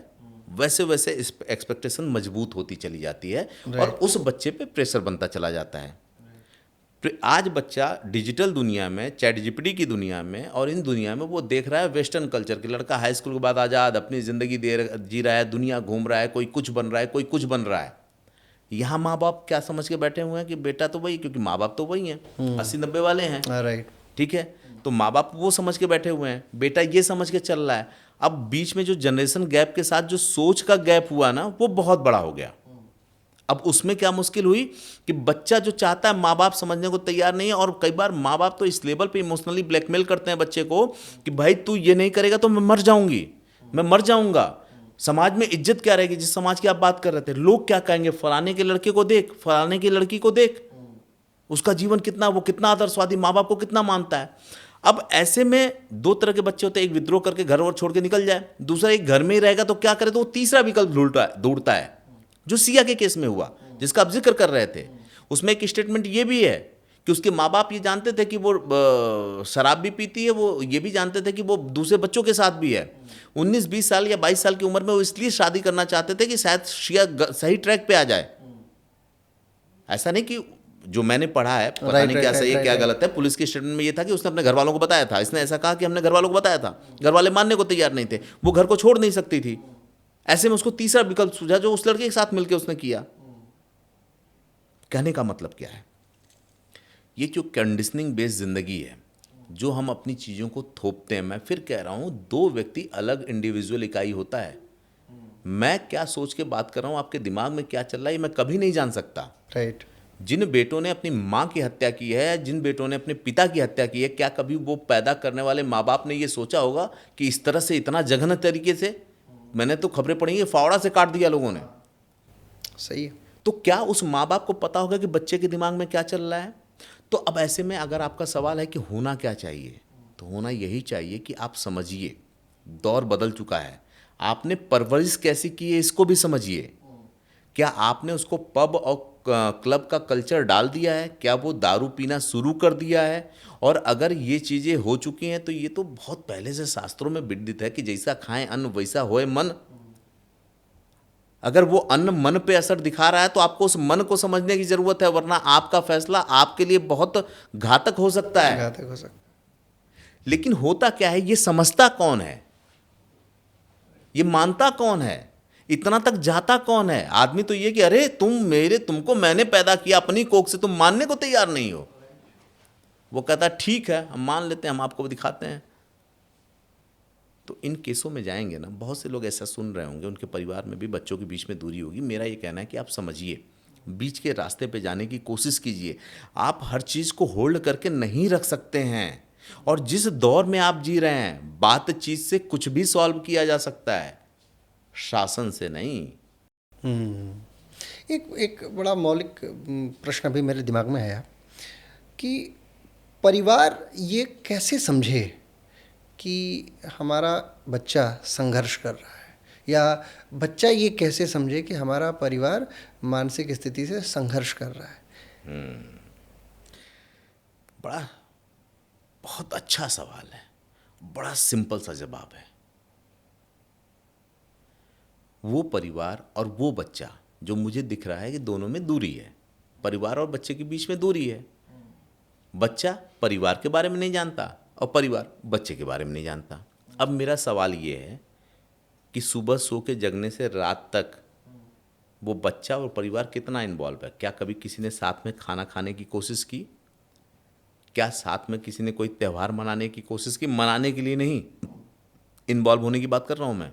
वैसे वैसे इस एक्सपेक्टेशन मजबूत होती चली जाती है और उस बच्चे पे प्रेशर बनता चला जाता है। आज बच्चा डिजिटल दुनिया में, चैट जीपीटी की दुनिया में और इन दुनिया में वो देख रहा है वेस्टर्न कल्चर के। लड़का हाई स्कूल के बाद आज़ाद अपनी ज़िंदगी जी रहा है, दुनिया घूम रहा है, कोई कुछ बन रहा है, कोई कुछ बन रहा है। यहाँ माँ बाप क्या समझ के बैठे हुए हैं कि बेटा तो वही, क्योंकि माँ बाप तो वही हैं, 80-90 वाले हैं, राइट, ठीक है, तो माँ बाप वो समझ के बैठे हुए हैं, बेटा ये समझ के चल रहा है। अब बीच में जो जनरेशन गैप के साथ जो सोच का गैप हुआ ना, वो बहुत बड़ा हो गया। अब उसमें क्या मुश्किल हुई कि बच्चा जो चाहता है माँ बाप समझने को तैयार नहीं है, और कई बार माँ बाप तो इस लेवल पे इमोशनली ब्लैकमेल करते हैं बच्चे को कि भाई तू ये नहीं करेगा तो मैं मर जाऊंगी, मैं मर जाऊंगा, समाज में इज्जत क्या रहेगी, जिस समाज की आप बात कर रहे थे, लोग क्या कहेंगे, फलाने के लड़के को देख, फलाने की लड़की को देख, उसका जीवन कितना, वो कितना आदर्शवादी, माँ बाप को कितना मानता है। अब ऐसे में दो तरह के बच्चे होते हैं, एक विद्रोह करके घर और छोड़ के निकल जाए, दूसरा एक घर में ही रहेगा तो क्या करे, तो वो तीसरा विकल्प ढूंढता है, जो सिया के केस में हुआ जिसका आप जिक्र कर रहे थे। उसमें एक स्टेटमेंट ये भी है कि उसके माँ बाप ये जानते थे कि वो शराब भी पीती है, वो ये भी जानते थे कि वो दूसरे बच्चों के साथ भी है। 19-20 साल या 22 साल की उम्र में वो इसलिए शादी करना चाहते थे कि शायद शिया सही ट्रैक पे आ जाए। ऐसा नहीं कि जो मैंने पढ़ा है, पता नहीं क्या सही है क्या गलत है। पुलिस के स्टेटमेंट में ये था कि उसने अपने घर वालों को बताया था, इसने ऐसा कहा कि हमने घर वालों को बताया था, घर वाले मानने को तैयार नहीं थे, वो घर को छोड़ नहीं सकती थी। ऐसे में उसको तीसरा विकल्प सूझा जो उस लड़के के साथ मिलकर उसने किया। कहने का मतलब क्या है, ये जो कंडीशनिंग बेस्ड जिंदगी है, जो हम अपनी चीज़ों को थोपते हैं, मैं फिर कह रहा हूँ, दो व्यक्ति अलग इंडिविजुअल इकाई होता है। मैं क्या सोच के बात कर रहा हूँ, आपके दिमाग में क्या चल रहा है, ये मैं कभी नहीं जान सकता। राइट। जिन बेटों ने अपनी माँ की हत्या की है, जिन बेटों ने अपने पिता की हत्या की है, क्या कभी वो पैदा करने वाले माँ बाप ने ये सोचा होगा कि इस तरह से, इतना जघन्य तरीके से, मैंने तो खबरें पढ़ी है फावड़ा से काट दिया लोगों ने। सही है। तो क्या उस माँ बाप को पता होगा कि बच्चे के दिमाग में क्या चल रहा है? तो अब ऐसे में अगर आपका सवाल है कि होना क्या चाहिए, तो होना यही चाहिए कि आप समझिए दौर बदल चुका है, आपने परवरिश कैसी की है इसको भी समझिए। क्या आपने उसको पब और क्लब का कल्चर डाल दिया है? क्या वो दारू पीना शुरू कर दिया है? और अगर ये चीज़ें हो चुकी हैं तो ये तो बहुत पहले से शास्त्रों में विदित है कि जैसा खाएं अन्न वैसा होए मन। अगर वो अन्न मन पे असर दिखा रहा है तो आपको उस मन को समझने की जरूरत है, वरना आपका फैसला आपके लिए बहुत घातक हो सकता है। घातक हो सकता। लेकिन होता क्या है, ये समझता कौन है, ये मानता कौन है, इतना तक जाता कौन है? आदमी तो ये कि अरे तुमको मैंने पैदा किया अपनी कोख से, तुम मानने को तैयार नहीं हो। वो कहता ठीक है हम मान लेते हैं, हम आपको दिखाते हैं। तो इन केसों में जाएंगे ना, बहुत से लोग ऐसा सुन रहे होंगे, उनके परिवार में भी बच्चों के बीच में दूरी होगी। मेरा ये कहना है कि आप समझिए, बीच के रास्ते पे जाने की कोशिश कीजिए। आप हर चीज़ को होल्ड करके नहीं रख सकते हैं, और जिस दौर में आप जी रहे हैं, बातचीत से कुछ भी सॉल्व किया जा सकता है, शासन से नहीं। एक बड़ा मौलिक प्रश्न अभी मेरे दिमाग में आया कि परिवार ये कैसे समझे कि हमारा बच्चा संघर्ष कर रहा है, या बच्चा ये कैसे समझे कि हमारा परिवार मानसिक स्थिति से संघर्ष कर रहा है। बड़ा बहुत अच्छा सवाल है, बड़ा सिंपल सा जवाब है। वो परिवार और वो बच्चा जो मुझे दिख रहा है कि दोनों में दूरी है, परिवार और बच्चे के बीच में दूरी है। बच्चा परिवार के बारे में नहीं जानता और परिवार बच्चे के बारे में नहीं जानता। अब मेरा सवाल ये है कि सुबह सो के जगने से रात तक वो बच्चा और परिवार कितना इन्वॉल्व है? क्या कभी किसी ने साथ में खाना खाने की कोशिश की? क्या साथ में किसी ने कोई त्यौहार मनाने की कोशिश की? मनाने के लिए नहीं, इन्वॉल्व होने की बात कर रहा हूँ मैं।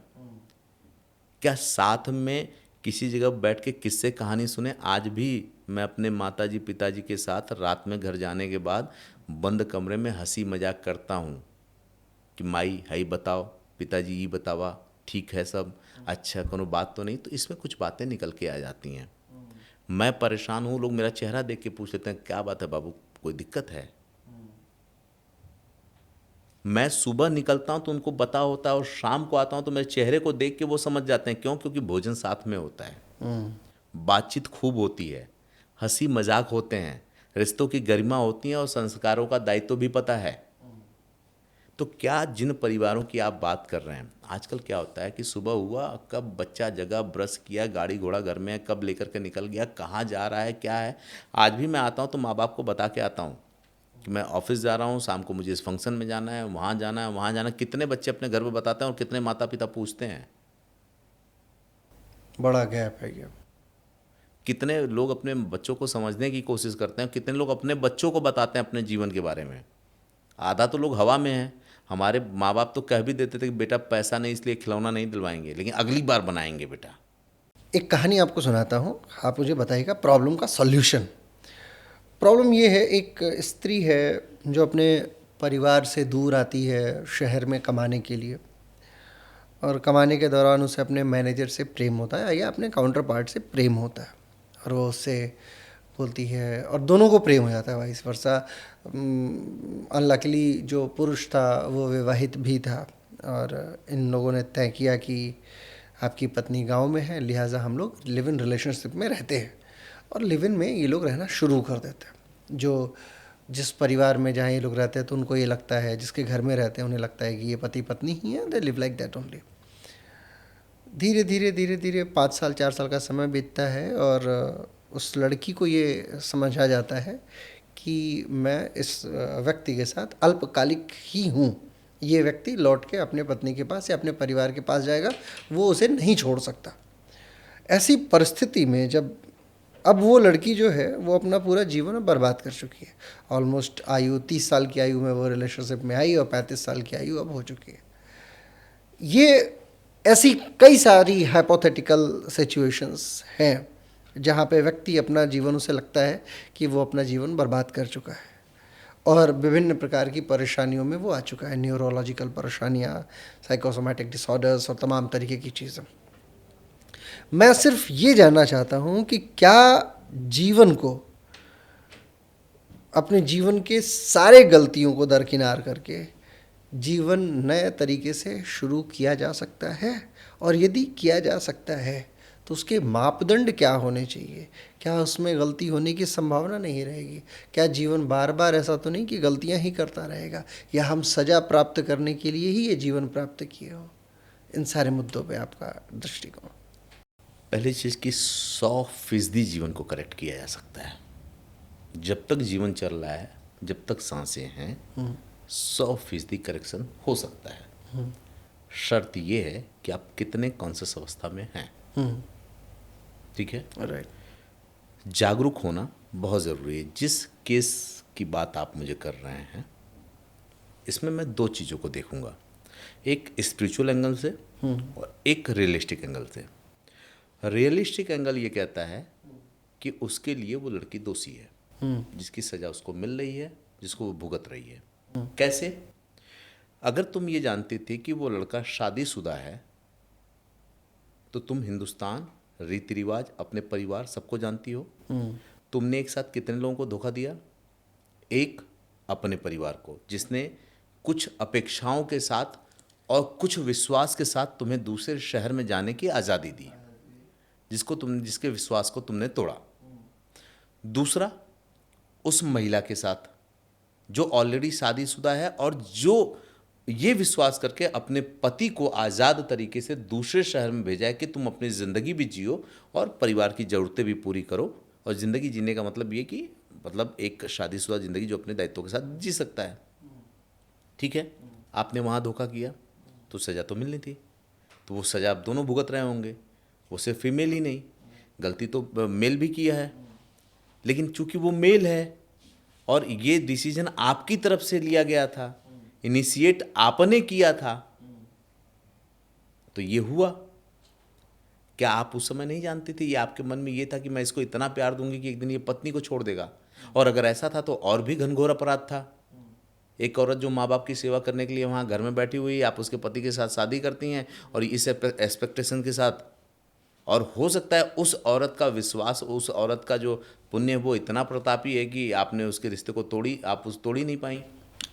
क्या साथ में किसी जगह बैठ के किस्से कहानी सुने? आज भी मैं अपने माताजी पिताजी के साथ रात में घर जाने के बाद बंद कमरे में हंसी मजाक करता हूँ कि माई हाई बताओ, पिताजी ये बतावा, ठीक है सब, अच्छा कोनो बात तो नहीं? तो इसमें कुछ बातें निकल के आ जाती हैं। मैं परेशान हूँ, लोग मेरा चेहरा देख के पूछ लेते हैं क्या बात है बाबू, कोई दिक्कत है? मैं सुबह निकलता हूँ तो उनको पता होता है, और शाम को आता हूँ तो मेरे चेहरे को देख के वो समझ जाते हैं। क्यों? क्योंकि भोजन साथ में होता है, बातचीत खूब होती है, हंसी मजाक होते हैं, रिश्तों की गरिमा होती है, और संस्कारों का दायित्व भी पता है। तो क्या जिन परिवारों की आप बात कर रहे हैं, आजकल क्या होता है कि सुबह हुआ, कब बच्चा जगा, ब्रश किया, गाड़ी घोड़ा घर में है, कब लेकर के निकल गया, कहाँ जा रहा है, क्या है। आज भी मैं आता हूँ तो माँ बाप को बता के आता हूँ कि मैं ऑफिस जा रहा हूँ, शाम को मुझे इस फंक्शन में जाना है, वहाँ जाना है, वहाँ जाना है। कितने बच्चे अपने घर में बताते हैं और कितने माता पिता पूछते हैं? बड़ा गैप है ये। कितने लोग अपने बच्चों को समझने की कोशिश करते हैं, कितने लोग अपने बच्चों को बताते हैं अपने जीवन के बारे में। आधा तो लोग हवा में हैं। हमारे माँ बाप तो कह भी देते थे कि बेटा पैसा नहीं इसलिए खिलौना नहीं दिलवाएंगे, लेकिन अगली बार बनाएंगे बेटा। एक कहानी आपको सुनाता हूँ, आप मुझे बताइएगा प्रॉब्लम का सॉल्यूशन। प्रॉब्लम ये है, एक स्त्री है जो अपने परिवार से दूर आती है शहर में कमाने के लिए, और कमाने के दौरान उसे अपने मैनेजर से प्रेम होता है या अपने काउंटर पार्ट से प्रेम होता है, और वो उससे बोलती है और दोनों को प्रेम हो जाता है, वाइस वर्सा। अनलकीली जो पुरुष था वो विवाहित भी था, और इन लोगों ने तय किया कि आपकी पत्नी गांव में है, लिहाजा हम लोग लिव इन रिलेशनशिप में रहते हैं। और लिव इन में ये लोग रहना शुरू कर देते हैं। जो जिस परिवार में जहाँ ये लोग रहते हैं तो उनको ये लगता है, जिसके घर में रहते हैं उन्हें लगता है कि ये पति पत्नी ही है, they live like that only. धीरे धीरे धीरे धीरे 5 साल 4 साल का समय बीतता है, और उस लड़की को ये समझ आ जाता है कि मैं इस व्यक्ति के साथ अल्पकालिक ही हूँ। ये व्यक्ति लौट के अपने पत्नी के पास या अपने परिवार के पास जाएगा, वो उसे नहीं छोड़ सकता। ऐसी परिस्थिति में जब अब वो लड़की जो है वो अपना पूरा जीवन बर्बाद कर चुकी है। ऑलमोस्ट आयु 30 साल की आयु में वो रिलेशनशिप में आई, और 35 साल की आयु अब हो चुकी है। ये ऐसी कई सारी हाइपोथेटिकल सिचुएशंस हैं जहाँ पे व्यक्ति अपना जीवन, उसे लगता है कि वो अपना जीवन बर्बाद कर चुका है, और विभिन्न प्रकार की परेशानियों में वो आ चुका है, न्यूरोलॉजिकल परेशानियाँ, साइकोसोमैटिक डिसऑर्डर्स और तमाम तरीके की चीज़ें। मैं सिर्फ ये जानना चाहता हूँ कि क्या जीवन को, अपने जीवन के सारे गलतियों को दरकिनार करके जीवन नए तरीके से शुरू किया जा सकता है? और यदि किया जा सकता है तो उसके मापदंड क्या होने चाहिए? क्या उसमें गलती होने की संभावना नहीं रहेगी? क्या जीवन बार बार ऐसा तो नहीं कि गलतियां ही करता रहेगा, या हम सज़ा प्राप्त करने के लिए ही ये जीवन प्राप्त किए हो? इन सारे मुद्दों पे आपका दृष्टिकोण। पहली चीज़ कि 100% जीवन को करेक्ट किया जा सकता है। जब तक जीवन चल रहा है, जब तक सांसें हैं, 100% करेक्शन हो सकता है। शर्त ये है कि आप कितने कॉन्शियस अवस्था में हैं। ठीक है, राइट। जागरूक होना बहुत ज़रूरी है। जिस केस की बात आप मुझे कर रहे हैं, इसमें मैं 2 चीज़ों को देखूंगा, एक स्पिरिचुअल एंगल से और एक रियलिस्टिक एंगल से। रियलिस्टिक एंगल ये कहता है कि उसके लिए वो लड़की दोषी है, जिसकी सज़ा उसको मिल रही है, जिसको वो भुगत रही है। कैसे? अगर तुम ये जानते थे कि वो लड़का शादीशुदा है, तो तुम हिंदुस्तान, रीति रिवाज, अपने परिवार सबको जानती हो। तुमने एक साथ कितने लोगों को धोखा दिया? एक, अपने परिवार को, जिसने कुछ अपेक्षाओं के साथ और कुछ विश्वास के साथ तुम्हें दूसरे शहर में जाने की आज़ादी दी, जिसके विश्वास को तुमने तोड़ा। दूसरा, उस महिला के साथ जो ऑलरेडी शादीशुदा है और जो ये विश्वास करके अपने पति को आज़ाद तरीके से दूसरे शहर में भेजा है कि तुम अपनी ज़िंदगी भी जियो और परिवार की ज़रूरतें भी पूरी करो। और ज़िंदगी जीने का मतलब ये कि एक शादीशुदा ज़िंदगी जो अपने दायित्वों के साथ जी सकता है। ठीक है, आपने वहाँ धोखा किया तो सज़ा तो मिलनी थी, तो वो सज़ा आप दोनों भुगत रहे होंगे। वो सिर्फ फीमेल ही नहीं, गलती तो मेल भी किया है, लेकिन चूंकि वो मेल है और ये डिसीजन आपकी तरफ से लिया गया था, इनिशिएट आपने किया था, तो ये हुआ। क्या आप उस समय नहीं जानते थे? ये आपके मन में ये था कि मैं इसको इतना प्यार दूंगी कि एक दिन ये पत्नी को छोड़ देगा। और अगर ऐसा था तो और भी घनघोर अपराध था। एक औरत जो माँ बाप की सेवा करने के लिए वहाँ घर में बैठी हुई, आप उसके पति के साथ शादी करती हैं और इस एक्सपेक्टेशन के साथ, और हो सकता है उस औरत का विश्वास, उस औरत का जो पुण्य वो इतना प्रतापी है कि आपने उसके रिश्ते को आप उस तोड़ ही नहीं पाई।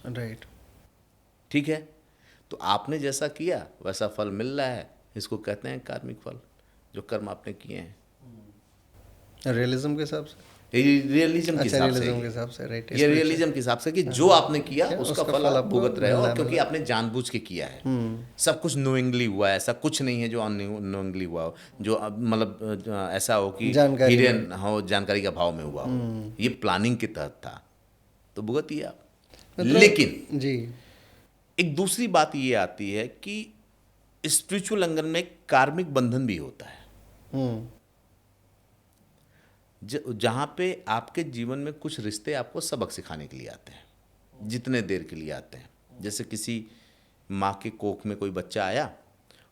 राइट। ठीक है, तो आपने जैसा किया वैसा फल मिल रहा है। इसको कहते हैं कार्मिक फल, जो कर्म आपने किए हैं। रियलिज्म के हिसाब से? रियलिज्म के अच्छा, हिसाब से रियलिज्म के हिसाब से, राइट। ये रियलिज्म के हिसाब से कि जो आपने किया उसका फल आप आपको भुगत रहे हो, मिलना है, क्योंकि आपने जानबूझ के किया है। सब कुछ नोइंगली हुआ है, ऐसा कुछ नहीं है जो अननोइंगली हुआ हो, जो मतलब ऐसा हो कि जानकारी हिडन हो, जानकारी का भाव में हुआ हो। ये प्लानिंग के तहत था, तो भुगतिए आप। मतलब लेकिन जी। एक दूसरी बात ये आती है कि स्पिरिचुअल अंगन में कार्मिक बंधन भी होता है, हम्म। जहाँ पे आपके जीवन में कुछ रिश्ते आपको सबक सिखाने के लिए आते हैं, जितने देर के लिए आते हैं। जैसे किसी माँ के कोख में कोई बच्चा आया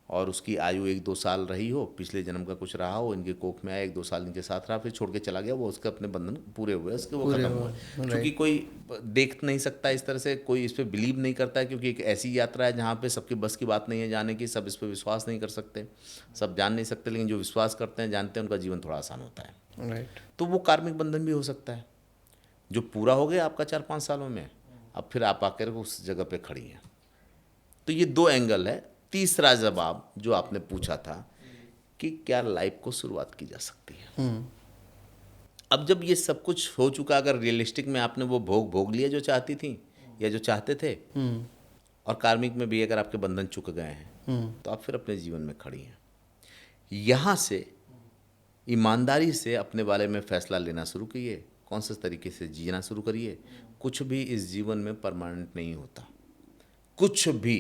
और उसकी आयु 1-2 साल रही हो, पिछले जन्म का कुछ रहा हो, इनके कोख में आया, 1-2 साल इनके साथ रहा, फिर छोड़ के चला गया, वो उसके अपने बंधन पूरे हुए, उसके वो पूरे खत्म हुए, हुए। क्योंकि कोई देख नहीं सकता इस तरह से, कोई इस पर बिलीव नहीं करता है, क्योंकि एक ऐसी यात्रा है जहाँ पे सबके बस की बात नहीं है जाने की, सब इस पर विश्वास नहीं कर सकते, सब जान नहीं सकते, लेकिन जो विश्वास करते हैं, जानते हैं, उनका जीवन थोड़ा आसान होता है। राइट। तो वो कार्मिक बंधन भी हो सकता है जो पूरा हो गया आपका 4-5 सालों में, अब फिर आप आकर उस जगह पे खड़ी हैं। तो ये 2 एंगल है। तीसरा जवाब जो आपने पूछा था कि क्या लाइफ को शुरुआत की जा सकती है। अब जब ये सब कुछ हो चुका, अगर रियलिस्टिक में आपने वो भोग लिया जो चाहती थी या जो चाहते थे, और कार्मिक में भी अगर आपके बंधन चुक गए हैं, तो आप फिर अपने जीवन में खड़ी हैं। यहाँ से ईमानदारी से अपने बारे में फैसला लेना शुरू कीजिए, कौन से तरीके से जीना शुरू करिए। कुछ भी इस जीवन में परमानेंट नहीं होता, कुछ भी,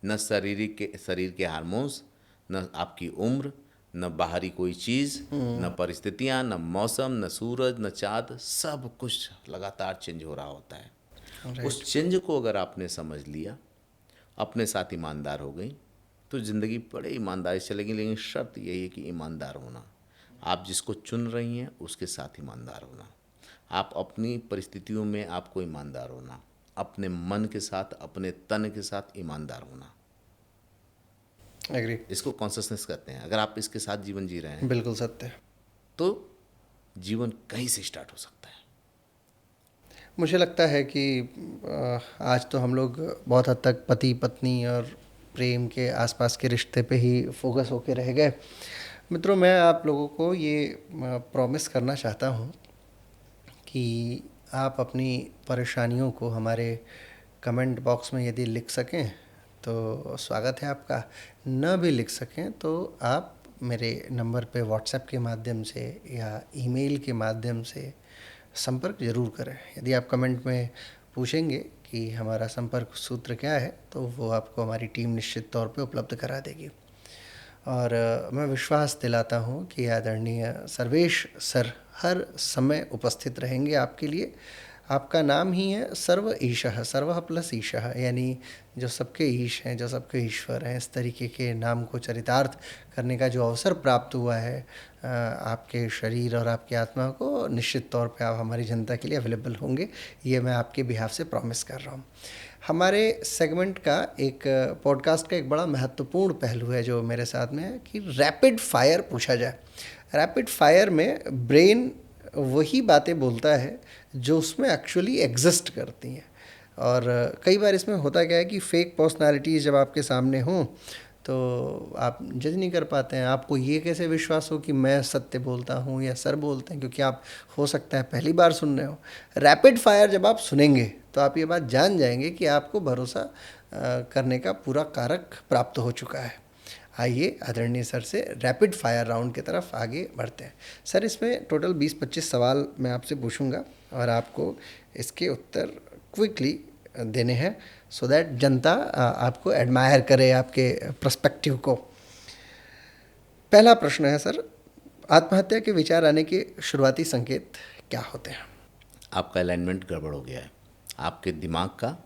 न शरीर के हार्मोन्स, न आपकी उम्र, न बाहरी कोई चीज़, न परिस्थितियाँ, न मौसम, न सूरज, न चाँद, सब कुछ लगातार चेंज हो रहा होता है। उस चेंज को अगर आपने समझ लिया, अपने साथ ईमानदार हो गई, तो ज़िंदगी बड़े ईमानदारी से चलेगी। लेकिन शर्त यही है कि ईमानदार होना, आप जिसको चुन रही हैं उसके साथ ईमानदार होना, आप अपनी परिस्थितियों में आपको ईमानदार होना, अपने मन के साथ, अपने तन के साथ ईमानदार होना। एग्री। इसको कॉन्शसनेस कहते हैं। अगर आप इसके साथ जीवन जी रहे हैं, बिल्कुल सत्य है। तो जीवन कहीं से स्टार्ट हो सकता है। मुझे लगता है कि आज तो हम लोग बहुत हद तक पति पत्नी और प्रेम के आसपास के रिश्ते पे ही फोकस होके रह गए। मित्रों, मैं आप लोगों को ये प्रॉमिस करना चाहता हूँ कि आप अपनी परेशानियों को हमारे कमेंट बॉक्स में यदि लिख सकें तो स्वागत है आपका। न भी लिख सकें तो आप मेरे नंबर पे व्हाट्सएप के माध्यम से या ईमेल के माध्यम से संपर्क ज़रूर करें। यदि आप कमेंट में पूछेंगे कि हमारा संपर्क सूत्र क्या है, तो वो आपको हमारी टीम निश्चित तौर पे उपलब्ध करा देगी। और मैं विश्वास दिलाता हूँ कि आदरणीय सर्वेश सर हर समय उपस्थित रहेंगे आपके लिए। आपका नाम ही है सर्व ईशः, सर्व प्लस ईशः, यानी जो सबके ईश हैं, जो सबके ईश्वर हैं। इस तरीके के नाम को चरितार्थ करने का जो अवसर प्राप्त हुआ है आपके शरीर और आपकी आत्मा को, निश्चित तौर पे आप हमारी जनता के लिए अवेलेबल होंगे, ये मैं आपके बिहाफ से प्रॉमिस कर रहा हूँ। हमारे सेगमेंट का एक पॉडकास्ट का एक बड़ा महत्वपूर्ण पहलू है जो मेरे साथ में है कि रैपिड फायर पूछा जाए। रैपिड फायर में ब्रेन वही बातें बोलता है जो उसमें एक्चुअली एग्जिस्ट करती हैं। और कई बार इसमें होता क्या है कि फेक पर्सनालिटीज़ जब आपके सामने हों तो आप जज नहीं कर पाते हैं। आपको ये कैसे विश्वास हो कि मैं सत्य बोलता हूँ या सर बोलते हैं, क्योंकि आप हो सकता है पहली बार सुन रहे हो। रैपिड फायर जब आप सुनेंगे तो आप ये बात जान जाएंगे कि आपको भरोसा करने का पूरा कारक प्राप्त हो चुका है। आइए आदरणीय सर से रैपिड फायर राउंड की तरफ आगे बढ़ते हैं। सर, इसमें टोटल 20-25 सवाल मैं आपसे पूछूंगा और आपको इसके उत्तर क्विकली देने हैं, सो दैट जनता आपको एडमायर करे, आपके पर्सपेक्टिव को। पहला प्रश्न है सर, आत्महत्या के विचार आने के शुरुआती संकेत क्या होते हैं? आपका अलाइनमेंट गड़बड़ हो गया है, आपके दिमाग का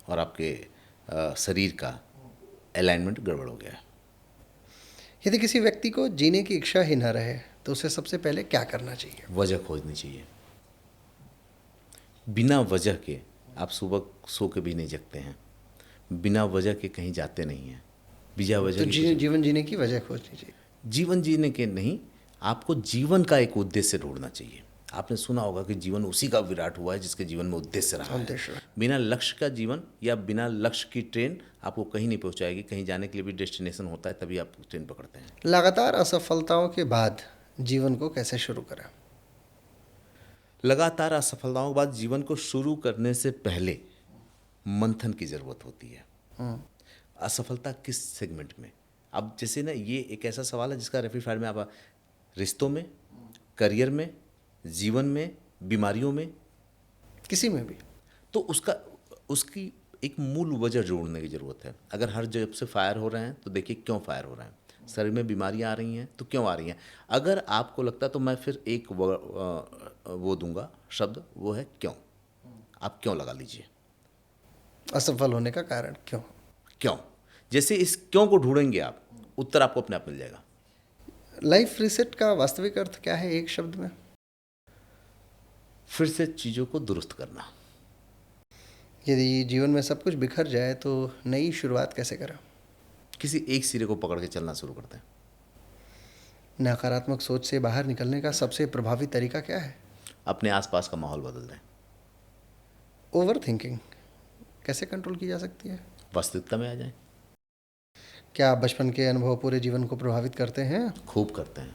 और आपके शरीर का अलाइनमेंट गड़बड़ हो गया है। यदि किसी व्यक्ति को जीने की इच्छा ही न रहे तो उसे सबसे पहले क्या करना चाहिए? वजह खोजनी चाहिए। बिना वजह के आप सुबह सो के भी नहीं जगते हैं, बिना वजह के कहीं जाते नहीं हैं, बिना वजह तो के जीवन जीने की वजह खोजनी चाहिए। जीवन जीने के नहीं, आपको जीवन का एक उद्देश्य ढूंढना चाहिए। आपने सुना होगा कि जीवन उसी का विराट हुआ है जिसके जीवन में उद्देश्य रहा है। उद्देश्य। बिना लक्ष्य का जीवन या बिना लक्ष्य की ट्रेन आपको कहीं नहीं पहुंचाएगी। कहीं जाने के लिए भी डेस्टिनेशन होता है, तभी आप ट्रेन पकड़ते हैं। लगातार असफलताओं के बाद जीवन को कैसे शुरू करें? लगातार असफलताओं के बाद जीवन को शुरू करने से पहले मंथन की ज़रूरत होती है। असफलता किस सेगमेंट में? अब जैसे ना, ये एक ऐसा सवाल है जिसका रेपिड फायर में आप रिश्तों में, करियर में, जीवन में, बीमारियों में, किसी में भी। तो उसकी एक मूल वजह जोड़ने की ज़रूरत है। अगर हर जगह से फायर हो रहे हैं तो देखिए क्यों फायर हो रहे हैं। शरीर में बीमारियां आ रही हैं तो क्यों आ रही हैं। अगर आपको लगता है तो मैं फिर एक वो दूंगा शब्द, वो है क्यों। आप क्यों लगा लीजिए। असफल होने का कारण क्यों? क्यों, जैसे इस क्यों को ढूंढेंगे आप, उत्तर आपको अपने आप मिल जाएगा। लाइफ रीसेट का वास्तविक अर्थ क्या है एक शब्द में? फिर से चीज़ों को दुरुस्त करना। यदि जीवन में सब कुछ बिखर जाए तो नई शुरुआत कैसे करें? किसी एक सिरे को पकड़ के चलना शुरू करते हैं। नकारात्मक सोच से बाहर निकलने का सबसे प्रभावी तरीका क्या है? अपने आसपास का माहौल बदल दें। ओवर थिंकिंग कैसे कंट्रोल की जा सकती है? वास्तविकता में आ जाएं। क्या बचपन के अनुभव पूरे जीवन को प्रभावित करते हैं? खूब करते हैं।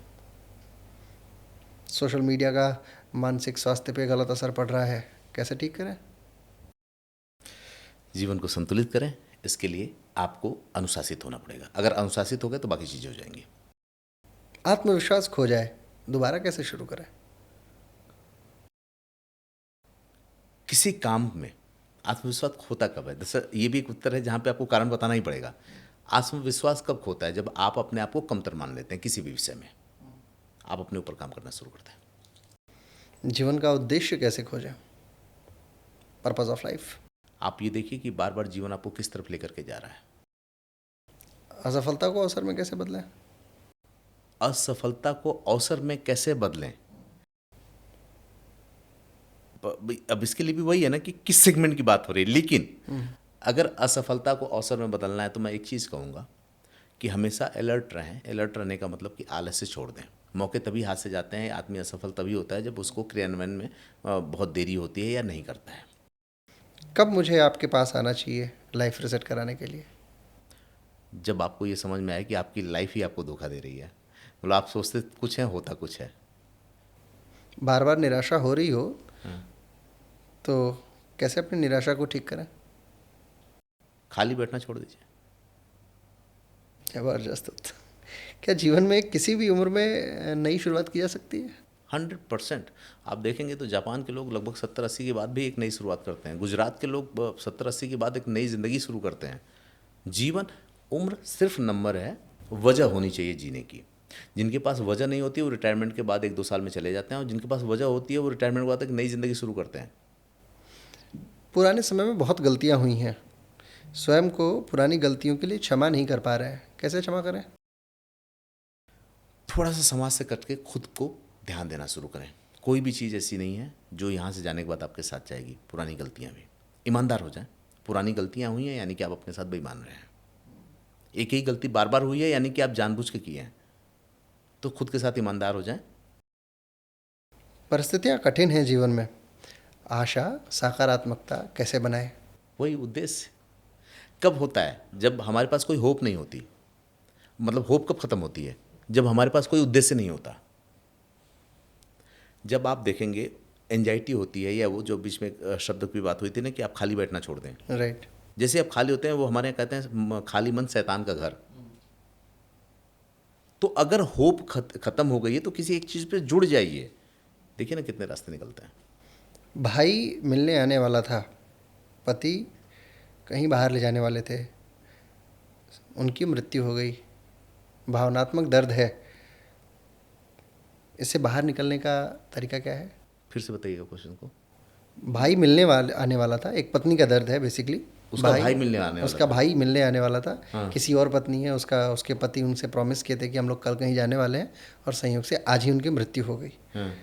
सोशल मीडिया का मानसिक स्वास्थ्य पे गलत असर पड़ रहा है, कैसे ठीक करें? जीवन को संतुलित करें, इसके लिए आपको अनुशासित होना पड़ेगा। अगर अनुशासित हो गए तो बाकी चीज़ें हो जाएंगी। आत्मविश्वास खो जाए, दोबारा कैसे शुरू करें? किसी काम में आत्मविश्वास खोता कब है? दरअसल ये भी एक उत्तर है जहाँ पे आपको कारण बताना ही पड़ेगा। आत्मविश्वास कब खोता है? जब आप अपने आप को कमतर मान लेते हैं किसी भी विषय में। आप अपने ऊपर काम करना शुरू करते हैं। जीवन का उद्देश्य कैसे खोजें? Purpose of life. आप ये देखिए कि बार बार जीवन आपको किस तरफ लेकर के जा रहा है। असफलता को अवसर में कैसे बदलें? असफलता को अवसर में कैसे बदलें? अब इसके लिए भी वही है ना कि किस सेगमेंट की बात हो रही है। लेकिन अगर असफलता को अवसर में बदलना है तो मैं एक चीज़ कहूँगा कि हमेशा अलर्ट रहें। अलर्ट रहने का मतलब कि आलस्य छोड़ दें। मौके तभी हाथ से जाते हैं। आदमी असफल तभी होता है जब उसको क्रियान्वयन में बहुत देरी होती है या नहीं करता है। कब मुझे आपके पास आना चाहिए लाइफ रिसेट कराने के लिए? जब आपको ये समझ में आए कि आपकी लाइफ ही आपको धोखा दे रही है। मतलब आप सोचते कुछ है, होता कुछ है। बार बार निराशा हो रही हो तो कैसे अपनी निराशा को ठीक करें? खाली बैठना छोड़ दीजिए। जबरदस्त। क्या जीवन में किसी भी उम्र में नई शुरुआत की जा सकती है? 100%। आप देखेंगे तो जापान के लोग लगभग 70-80 के बाद भी एक नई शुरुआत करते हैं। गुजरात के लोग 70-80 के बाद एक नई ज़िंदगी शुरू करते हैं। जीवन, उम्र सिर्फ नंबर है, वजह होनी चाहिए जीने की। जिनके पास वजह नहीं होती वो रिटायरमेंट के बाद 1-2 साल में चले जाते हैं, और जिनके पास वजह होती है वो रिटायरमेंट के बाद एक नई ज़िंदगी शुरू करते हैं। पुराने समय में बहुत गलतियां हुई हैं, स्वयं को पुरानी गलतियों के लिए क्षमा नहीं कर पा रहे हैं, कैसे क्षमा करें? थोड़ा सा समाज से कट के खुद को ध्यान देना शुरू करें। कोई भी चीज़ ऐसी नहीं है जो यहाँ से जाने के बाद आपके साथ जाएगी। पुरानी गलतियाँ भी, ईमानदार हो जाएं। पुरानी गलतियाँ हुई हैं यानी कि आप अपने साथ बेईमान रहे हैं। एक ही गलती बार बार हुई है यानी कि आप जानबूझ के किए हैं। तो खुद के साथ ईमानदार हो जाएं। परिस्थितियां कठिन हैं जीवन में, आशा सकारात्मकता कैसे बनाएं? वही उद्देश्य कब होता है? जब हमारे पास कोई होप नहीं होती। मतलब होप कब ख़त्म होती है? जब हमारे पास कोई उद्देश्य नहीं होता। जब आप देखेंगे एंजाइटी होती है, या वो जो बीच में शब्द की बात हुई थी ना कि आप खाली बैठना छोड़ दें। राइट। जैसे आप खाली होते हैं, वो हमारे यहाँ कहते हैं खाली मन शैतान का घर। तो अगर होप खत्म हो गई है तो किसी एक चीज़ पे जुड़ जाइए। देखिए ना कितने रास्ते निकलते हैं। भाई मिलने आने वाला था, पति कहीं बाहर ले जाने वाले थे, उनकी मृत्यु हो गई, भावनात्मक दर्द है, इससे बाहर निकलने का तरीका क्या है? फिर से बताइएगा क्वेश्चन को। भाई आने वाला था, एक पत्नी का दर्द है बेसिकली। उसका भाई मिलने आने वाला उसका था। भाई मिलने आने वाला था। हाँ। किसी और पत्नी है उसके पति उनसे प्रॉमिस किए थे कि हम लोग कल कहीं जाने वाले हैं, और संयोग से आज ही उनकी मृत्यु हो गई। हाँ।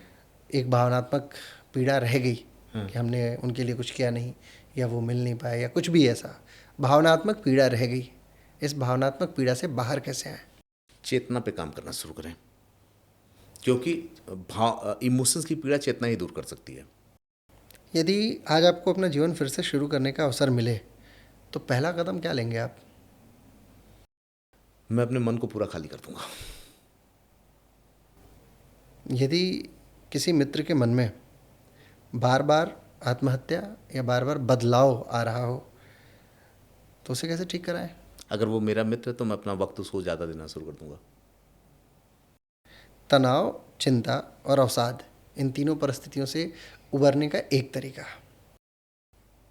एक भावनात्मक पीड़ा रह गई कि हमने उनके लिए कुछ किया नहीं, या वो मिल नहीं पाए, या कुछ भी ऐसा भावनात्मक पीड़ा रह गई। इस भावनात्मक पीड़ा से बाहर कैसे आए? चेतना पे काम करना शुरू करें, क्योंकि भाव इमोशंस की पीड़ा चेतना ही दूर कर सकती है। यदि आज आपको अपना जीवन फिर से शुरू करने का अवसर मिले तो पहला कदम क्या लेंगे आप? मैं अपने मन को पूरा खाली कर दूंगा। यदि किसी मित्र के मन में बार बार आत्महत्या या बार बार बदलाव आ रहा हो तो उसे कैसे ठीक कराएं? अगर वो मेरा मित्र है तो मैं अपना वक्त उसको ज़्यादा देना शुरू कर दूंगा। तनाव, चिंता और अवसाद, इन तीनों परिस्थितियों से उबरने का एक तरीका।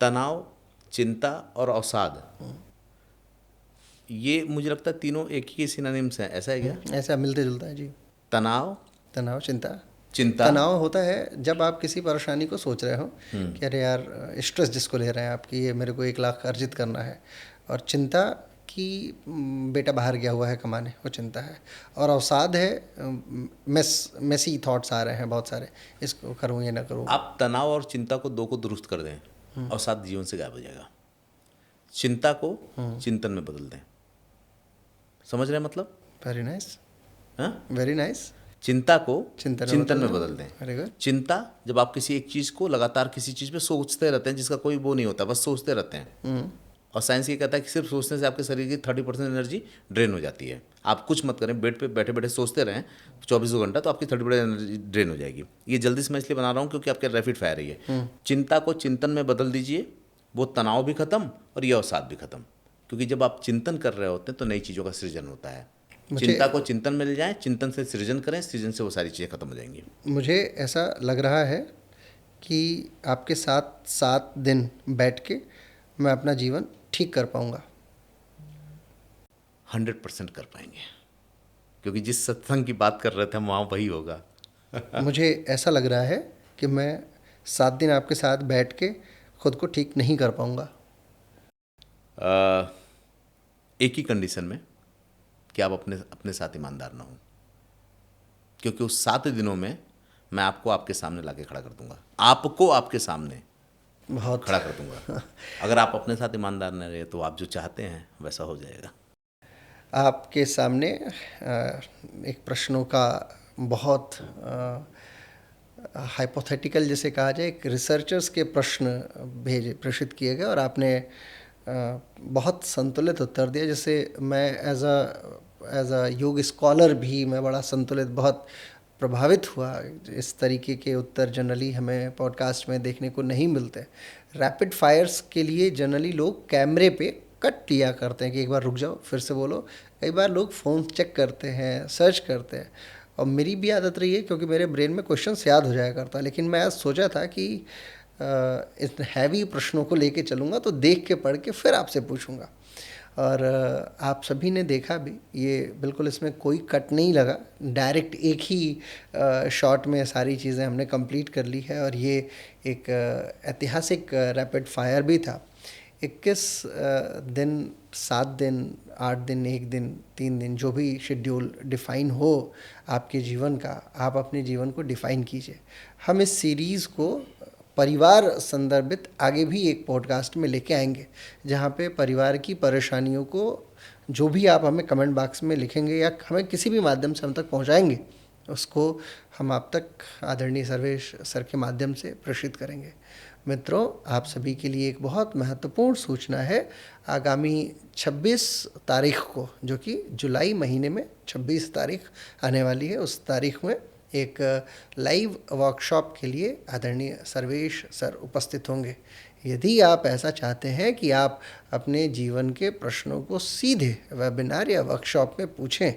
तनाव, चिंता और अवसाद, ये मुझे लगता है तीनों एक ही सिनोनिम्स हैं, ऐसा है क्या? ऐसा मिलते जुलता है जी। तनाव, तनाव, चिंता। चिंता। तनाव होता है जब आप किसी परेशानी को सोच रहे हो कि अरे यार, स्ट्रेस जिसको ले रहे हैं आप कि ये मेरे को 1 लाख अर्जित करना है, और चिंता कि बेटा बाहर गया हुआ है कमाने, वो चिंता है। और अवसाद है मेसी थॉट्स आ रहे हैं बहुत सारे, इसको करूँ या ना करूँ। आप तनाव और चिंता को दो को दुरुस्त कर दें, अवसाद जीवन से गायब हो जाएगा। चिंता को चिंतन में बदल दें। समझ रहे हैं मतलब? वेरी नाइस, हाँ, वेरी नाइस। चिंता को चिंतन चिंतन में बदल दें। Very good. चिंता, जब आप किसी एक चीज़ को लगातार किसी चीज़ पे सोचते रहते हैं जिसका कोई वो नहीं होता, बस सोचते रहते हैं, और साइंस ये कहता है कि सिर्फ सोचने से आपके शरीर की 30% एनर्जी ड्रेन हो जाती है। आप कुछ मत करें, बेड पे बैठे बैठे सोचते रहें 24 घंटा, तो आपकी 30% एनर्जी ड्रेन हो जाएगी। ये जल्दी से मैं इसलिए बना रहा हूँ क्योंकि आपके रैपिड फायर है। चिंता को चिंतन में बदल दीजिए, वो तनाव भी खत्म और ये अवसाद भी खत्म। क्योंकि जब आप चिंतन कर रहे होते हैं तो नई चीज़ों का सृजन होता है। चिंता को चिंतन में ले जाएं, चिंतन से सृजन करें, सृजन से वो सारी चीज़ें खत्म हो जाएंगी। मुझे ऐसा लग रहा है कि आपके साथ 7 दिन बैठ के मैं अपना जीवन ठीक कर पाऊंगा। 100% कर पाएंगे, क्योंकि जिस सत्संग की बात कर रहे थे हम, वहाँ वही होगा। मुझे ऐसा लग रहा है कि मैं 7 दिन आपके साथ बैठ के खुद को ठीक नहीं कर पाऊंगा। एक ही कंडीशन में कि आप अपने साथ ईमानदार ना हो, क्योंकि उस 7 दिनों में मैं आपको आपके सामने लाके खड़ा कर दूंगा, आपको आपके सामने बहुत खड़ा कर दूंगा। अगर आप अपने साथ ईमानदार न रहे तो आप जो चाहते हैं वैसा हो जाएगा। आपके सामने एक प्रश्नों का बहुत हाइपोथेटिकल जिसे कहा जाए, एक रिसर्चर्स के प्रश्न प्रेषित किए गए और आपने बहुत संतुलित उत्तर दिया, जिससे मैं एज अ योग स्कॉलर भी मैं बड़ा संतुलित, बहुत प्रभावित हुआ। इस तरीके के उत्तर जनरली हमें पॉडकास्ट में देखने को नहीं मिलते। रैपिड फायर्स के लिए जनरली लोग कैमरे पे कट लिया करते हैं कि एक बार रुक जाओ फिर से बोलो। कई बार लोग फ़ोन चेक करते हैं, सर्च करते हैं, और मेरी भी आदत रही है क्योंकि मेरे ब्रेन में क्वेश्चंस याद हो जाया करता है। लेकिन मैं आज सोचा था कि इस हैवी प्रश्नों को लेके चलूँगा तो देख के पढ़ के फिर आपसे पूछूँगा। और आप सभी ने देखा भी, ये बिल्कुल इसमें कोई कट नहीं लगा, डायरेक्ट एक ही शॉट में सारी चीज़ें हमने कंप्लीट कर ली है। और ये एक ऐतिहासिक रैपिड फायर भी था। 21 दिन, 7 दिन, 8 दिन, 1 दिन, 3 दिन, जो भी शेड्यूल डिफ़ाइन हो आपके जीवन का, आप अपने जीवन को डिफ़ाइन कीजिए। हम इस सीरीज़ को परिवार संदर्भित आगे भी एक पॉडकास्ट में लेके आएंगे, जहाँ पे परिवार की परेशानियों को जो भी आप हमें कमेंट बॉक्स में लिखेंगे या हमें किसी भी माध्यम से हम तक पहुँचाएंगे, उसको हम आप तक आदरणीय सर्वेश सर के माध्यम से प्रेषित करेंगे। मित्रों, आप सभी के लिए एक बहुत महत्वपूर्ण सूचना है। आगामी 26 तारीख को, जो कि जुलाई महीने में 26 तारीख आने वाली है, उस तारीख में एक लाइव वर्कशॉप के लिए आदरणीय सर्वेश सर उपस्थित होंगे। यदि आप ऐसा चाहते हैं कि आप अपने जीवन के प्रश्नों को सीधे वेबिनार या वर्कशॉप में पूछें,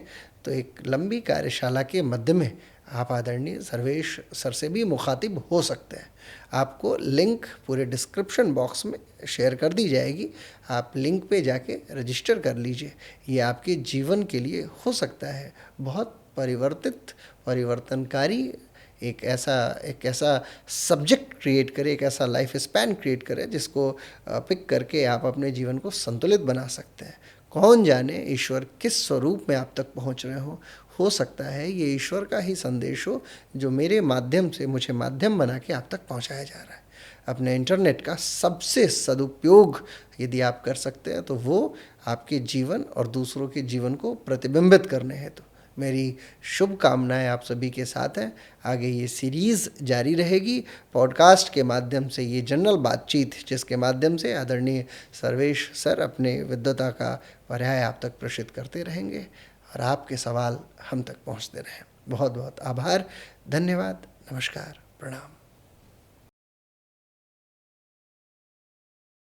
तो एक लंबी कार्यशाला के मध्य में आप आदरणीय सर्वेश सर से भी मुखातिब हो सकते हैं। आपको लिंक पूरे डिस्क्रिप्शन बॉक्स में शेयर कर दी जाएगी। आप लिंक पे जाके रजिस्टर कर लीजिए। ये आपके जीवन के लिए हो सकता है बहुत परिवर्तित, परिवर्तनकारी एक ऐसा सब्जेक्ट क्रिएट करे, एक ऐसा लाइफ स्पैन क्रिएट करे जिसको पिक करके आप अपने जीवन को संतुलित बना सकते हैं। कौन जाने ईश्वर किस स्वरूप में आप तक पहुंच रहे हो सकता है ये ईश्वर का ही संदेश हो जो मेरे माध्यम से, मुझे माध्यम बना के आप तक पहुंचाया जा रहा है। अपने इंटरनेट का सबसे सदुपयोग यदि आप कर सकते हैं तो वो आपके जीवन और दूसरों के जीवन को प्रतिबिंबित करने हेतु मेरी शुभकामनाएं आप सभी के साथ हैं। आगे ये सीरीज़ जारी रहेगी पॉडकास्ट के माध्यम से, ये जनरल बातचीत जिसके माध्यम से आदरणीय सर्वेश सर अपने विद्वता का पर्याय आप तक प्रेषित करते रहेंगे और आपके सवाल हम तक पहुंचते रहें। बहुत बहुत आभार, धन्यवाद, नमस्कार, प्रणाम।